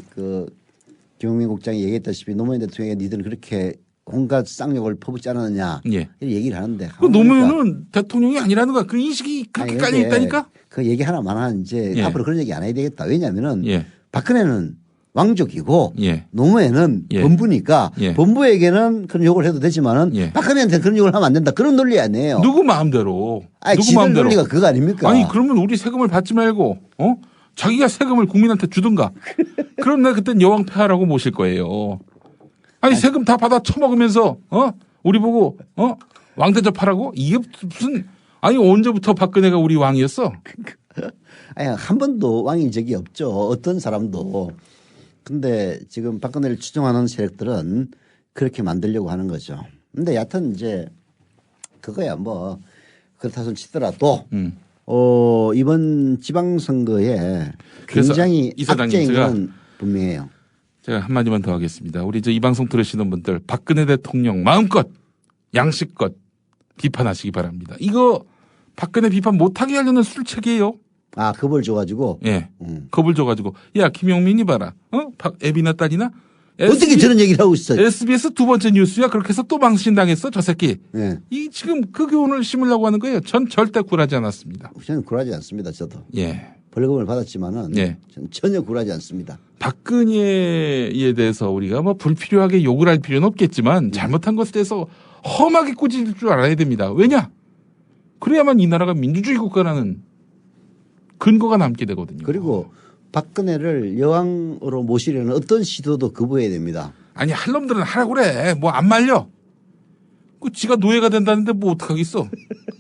김용민 국장이 얘기했다시피 노무현 대통령이 니들은 그렇게 온갖 쌍욕을 퍼붓지 않았느냐 이렇게 얘기를 하는데 노무현은 대통령이 아니라는 거야. 그 인식이 그렇게 깔려 있다니까. 그 얘기 하나만 이제 앞으로 그런 얘기 안 해야 되겠다. 왜냐하면은 박근혜는 왕족이고 노무현은 본부니까 본부에게는 그런 욕을 해도 되지만은 박근혜한테 그런 욕을 하면 안 된다. 그런 논리 아니에요. 누구 마음대로. 누구 마음대로. 논리가 그거 아닙니까? 아니 그러면 우리 세금을 받지 말고 자기가 세금을 국민한테 주든가. 그럼 나 그땐 여왕 폐하라고 모실 거예요. 아니 세금 다 받아 처먹으면서 우리 보고 왕 대접하라고? 이게 무슨 언제부터 박근혜가 우리 왕이었어? 한 번도 왕인 적이 없죠. 어떤 사람도. 근데 지금 박근혜를 추종하는 세력들은 그렇게 만들려고 하는 거죠. 근데 여하튼 이제 그거야 뭐 그렇다 손 치더라도 이번 지방선거에 굉장히 악재인 건 분명해요. 제가 한마디만 더 하겠습니다. 우리 이 방송 들으시는 분들 박근혜 대통령 마음껏 양식껏 비판하시기 바랍니다. 이거 박근혜 비판 못하게 하려는 술책이에요. 겁을 줘가지고. 겁을 줘가지고. 야 김용민이 봐라. 애비나 딸이나. 어떻게 저런 얘기를 하고 있어? SBS 두 번째 뉴스야. 그렇게 해서 또 망신당했어 저 새끼. 이 지금 그 교훈을 심으려고 하는 거예요. 전 절대 굴하지 않았습니다. 저는 굴하지 않습니다. 저도. 벌금을 받았지만은 저는 전혀 굴하지 않습니다. 박근혜에 대해서 우리가 뭐 불필요하게 욕을 할 필요는 없겠지만 잘못한 것에 대해서 험하게 꾸짖을 줄 알아야 됩니다. 왜냐? 그래야만 이 나라가 민주주의 국가라는 근거가 남게 되거든요. 그리고 박근혜를 여왕으로 모시려는 어떤 시도도 거부해야 됩니다. 아니 할 놈들은 하라고 그래. 뭐 안 말려. 지가 노예가 된다는데 뭐 어떡하겠어.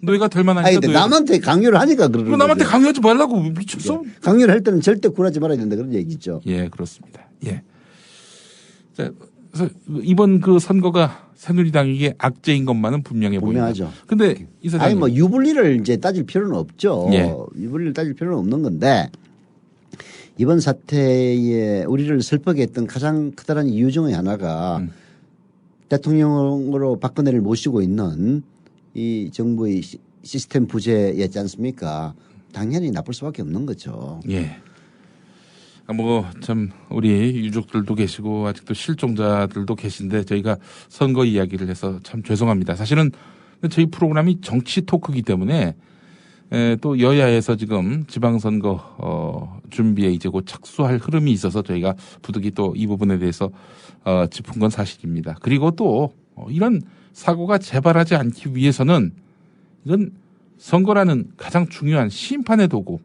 노예가 될 만하니까. 남한테 강요를 하니까 그러는 거죠. 남한테 강요하지 말라고. 미쳤어? 강요를 할 때는 절대 굴하지 말아야 된다 그런 얘기죠. 그렇습니다. 자, 그래서 이번 그 선거가 새누리당에게 악재인 것만은 분명하죠. 근데 이사장님. 뭐 유불리를 이제 따질 필요는 없죠. 유불리를 따질 필요는 없는 건데 이번 사태에 우리를 슬프게 했던 가장 커다란 이유 중에 하나가 대통령으로 박근혜를 모시고 있는 이 정부의 시스템 부재였지 않습니까? 당연히 나쁠 수밖에 없는 거죠. 참 우리 유족들도 계시고 아직도 실종자들도 계신데 저희가 선거 이야기를 해서 참 죄송합니다. 사실은 저희 프로그램이 정치 토크이기 때문에 또 여야에서 지금 지방선거 준비에 이제 곧 착수할 흐름이 있어서 저희가 부득이 또 이 부분에 대해서 짚은 건 사실입니다. 그리고 또 이런 사고가 재발하지 않기 위해서는 이건 선거라는 가장 중요한 심판의 도구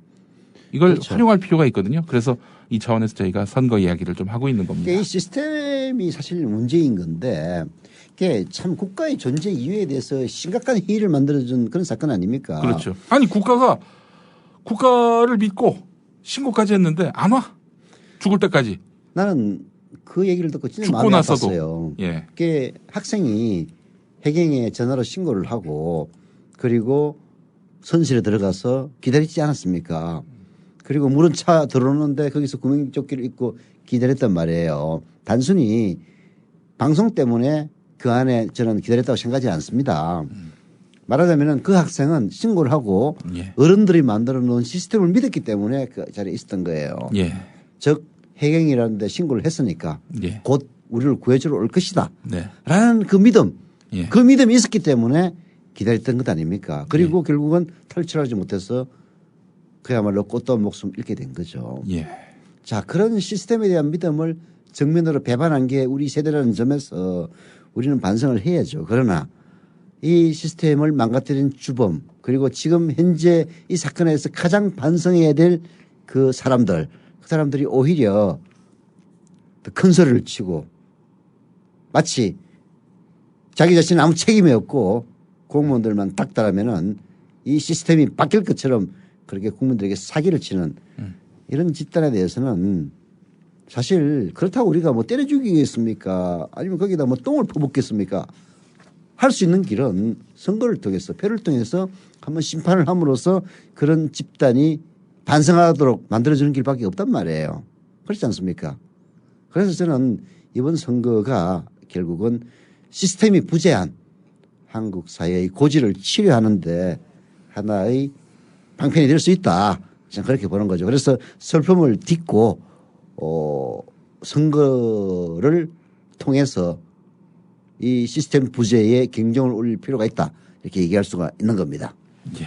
이걸 그렇죠. 활용할 필요가 있거든요. 그래서 이 차원에서 저희가 선거 이야기를 좀 하고 있는 겁니다. 이 시스템이 사실 문제인 건데 이게 참 국가의 존재 이유에 대해서 심각한 회의를 만들어준 그런 사건 아닙니까? 그렇죠. 아니 국가를 믿고 신고까지 했는데 안 와. 죽을 때까지. 나는 그 얘기를 듣고 진짜 죽고 마음이 나서도. 아팠어요. 예. 그게 학생이 해경에 전화로 신고를 하고 그리고 선실에 들어가서 기다리지 않았습니까? 그리고 물은 차 들어오는데 거기서 구명조끼를 입고 기다렸단 말이에요. 단순히 방송 때문에 그 안에 저는 기다렸다고 생각하지 않습니다. 말하자면 그 학생은 신고를 하고 예. 어른들이 만들어 놓은 시스템을 믿었기 때문에 그 자리에 있었던 거예요. 예. 즉 해경이라는 데 신고를 했으니까 예. 곧 우리를 구해주러 올 것이다. 네. 라는 그 믿음. 예. 그 믿음이 있었기 때문에 기다렸던 것 아닙니까? 그리고 결국은 탈출하지 못해서 그야말로 꽃다운 목숨 잃게 된 거죠. 예. 자, 그런 시스템에 대한 믿음을 정면으로 배반한 게 우리 세대라는 점에서 우리는 반성을 해야죠. 그러나 이 시스템을 망가뜨린 주범 그리고 지금 현재 이 사건에서 가장 반성해야 될 그 사람들 그 사람들이 오히려 더 큰 소리를 치고 마치 자기 자신은 아무 책임이 없고 공무원들만 닥달하면은 이 시스템이 바뀔 것처럼 그렇게 국민들에게 사기를 치는 이런 집단에 대해서는 사실 그렇다고 우리가 뭐 때려 죽이겠습니까? 아니면 거기다 뭐 똥을 퍼붓겠습니까? 할 수 있는 길은 선거를 통해서 표를 통해서 한번 심판을 함으로써 그런 집단이 반성하도록 만들어주는 길밖에 없단 말이에요. 그렇지 않습니까? 그래서 저는 이번 선거가 결국은 시스템이 부재한 한국 사회의 고지를 치료하는데 하나의 방편이 될 수 있다. 저는 그렇게 보는 거죠. 그래서 슬픔을 딛고 선거를 통해서 이 시스템 부재에 경종을 울릴 필요가 있다. 이렇게 얘기할 수가 있는 겁니다. 예.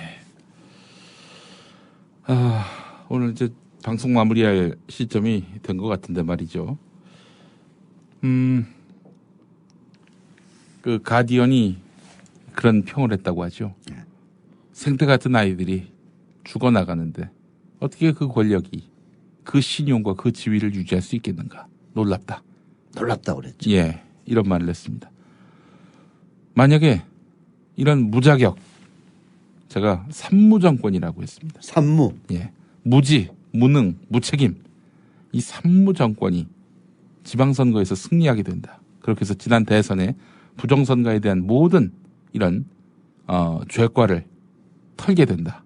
오늘 이제 방송 마무리할 시점이 된 것 같은데 말이죠. 그 가디언이 그런 평을 했다고 하죠. 생태 같은 아이들이 죽어나가는데 어떻게 그 권력이 그 신용과 그 지위를 유지할 수 있겠는가. 놀랍다. 놀랍다고 그랬죠. 예. 이런 말을 했습니다. 만약에 이런 무자격, 제가 산무정권이라고 했습니다. 산무. 예. 무지, 무능, 무책임. 이 산무정권이 지방선거에서 승리하게 된다. 그렇게 해서 지난 대선에 부정선거에 대한 모든 이런 죄과를 털게 된다.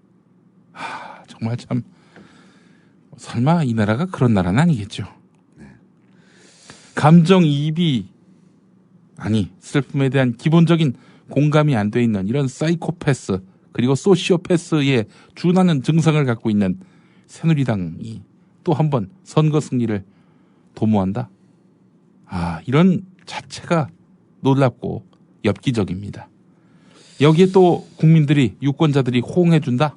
정말 참 설마 이 나라가 그런 나라는 아니겠죠. 감정이입이 아니 슬픔에 대한 기본적인 공감이 안 돼 있는 이런 사이코패스 그리고 소시오패스에 준하는 증상을 갖고 있는 새누리당이 또 한 번 선거 승리를 도모한다. 이런 자체가 놀랍고 엽기적입니다. 여기에 또 국민들이 유권자들이 호응해준다.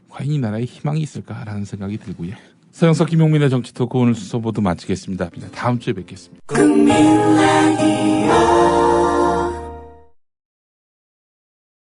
과연 이 나라에 희망이 있을까라는 생각이 들고요. 서영석 김용민의 정치토크 오늘 순서 모두 마치겠습니다. 다음 주에 뵙겠습니다.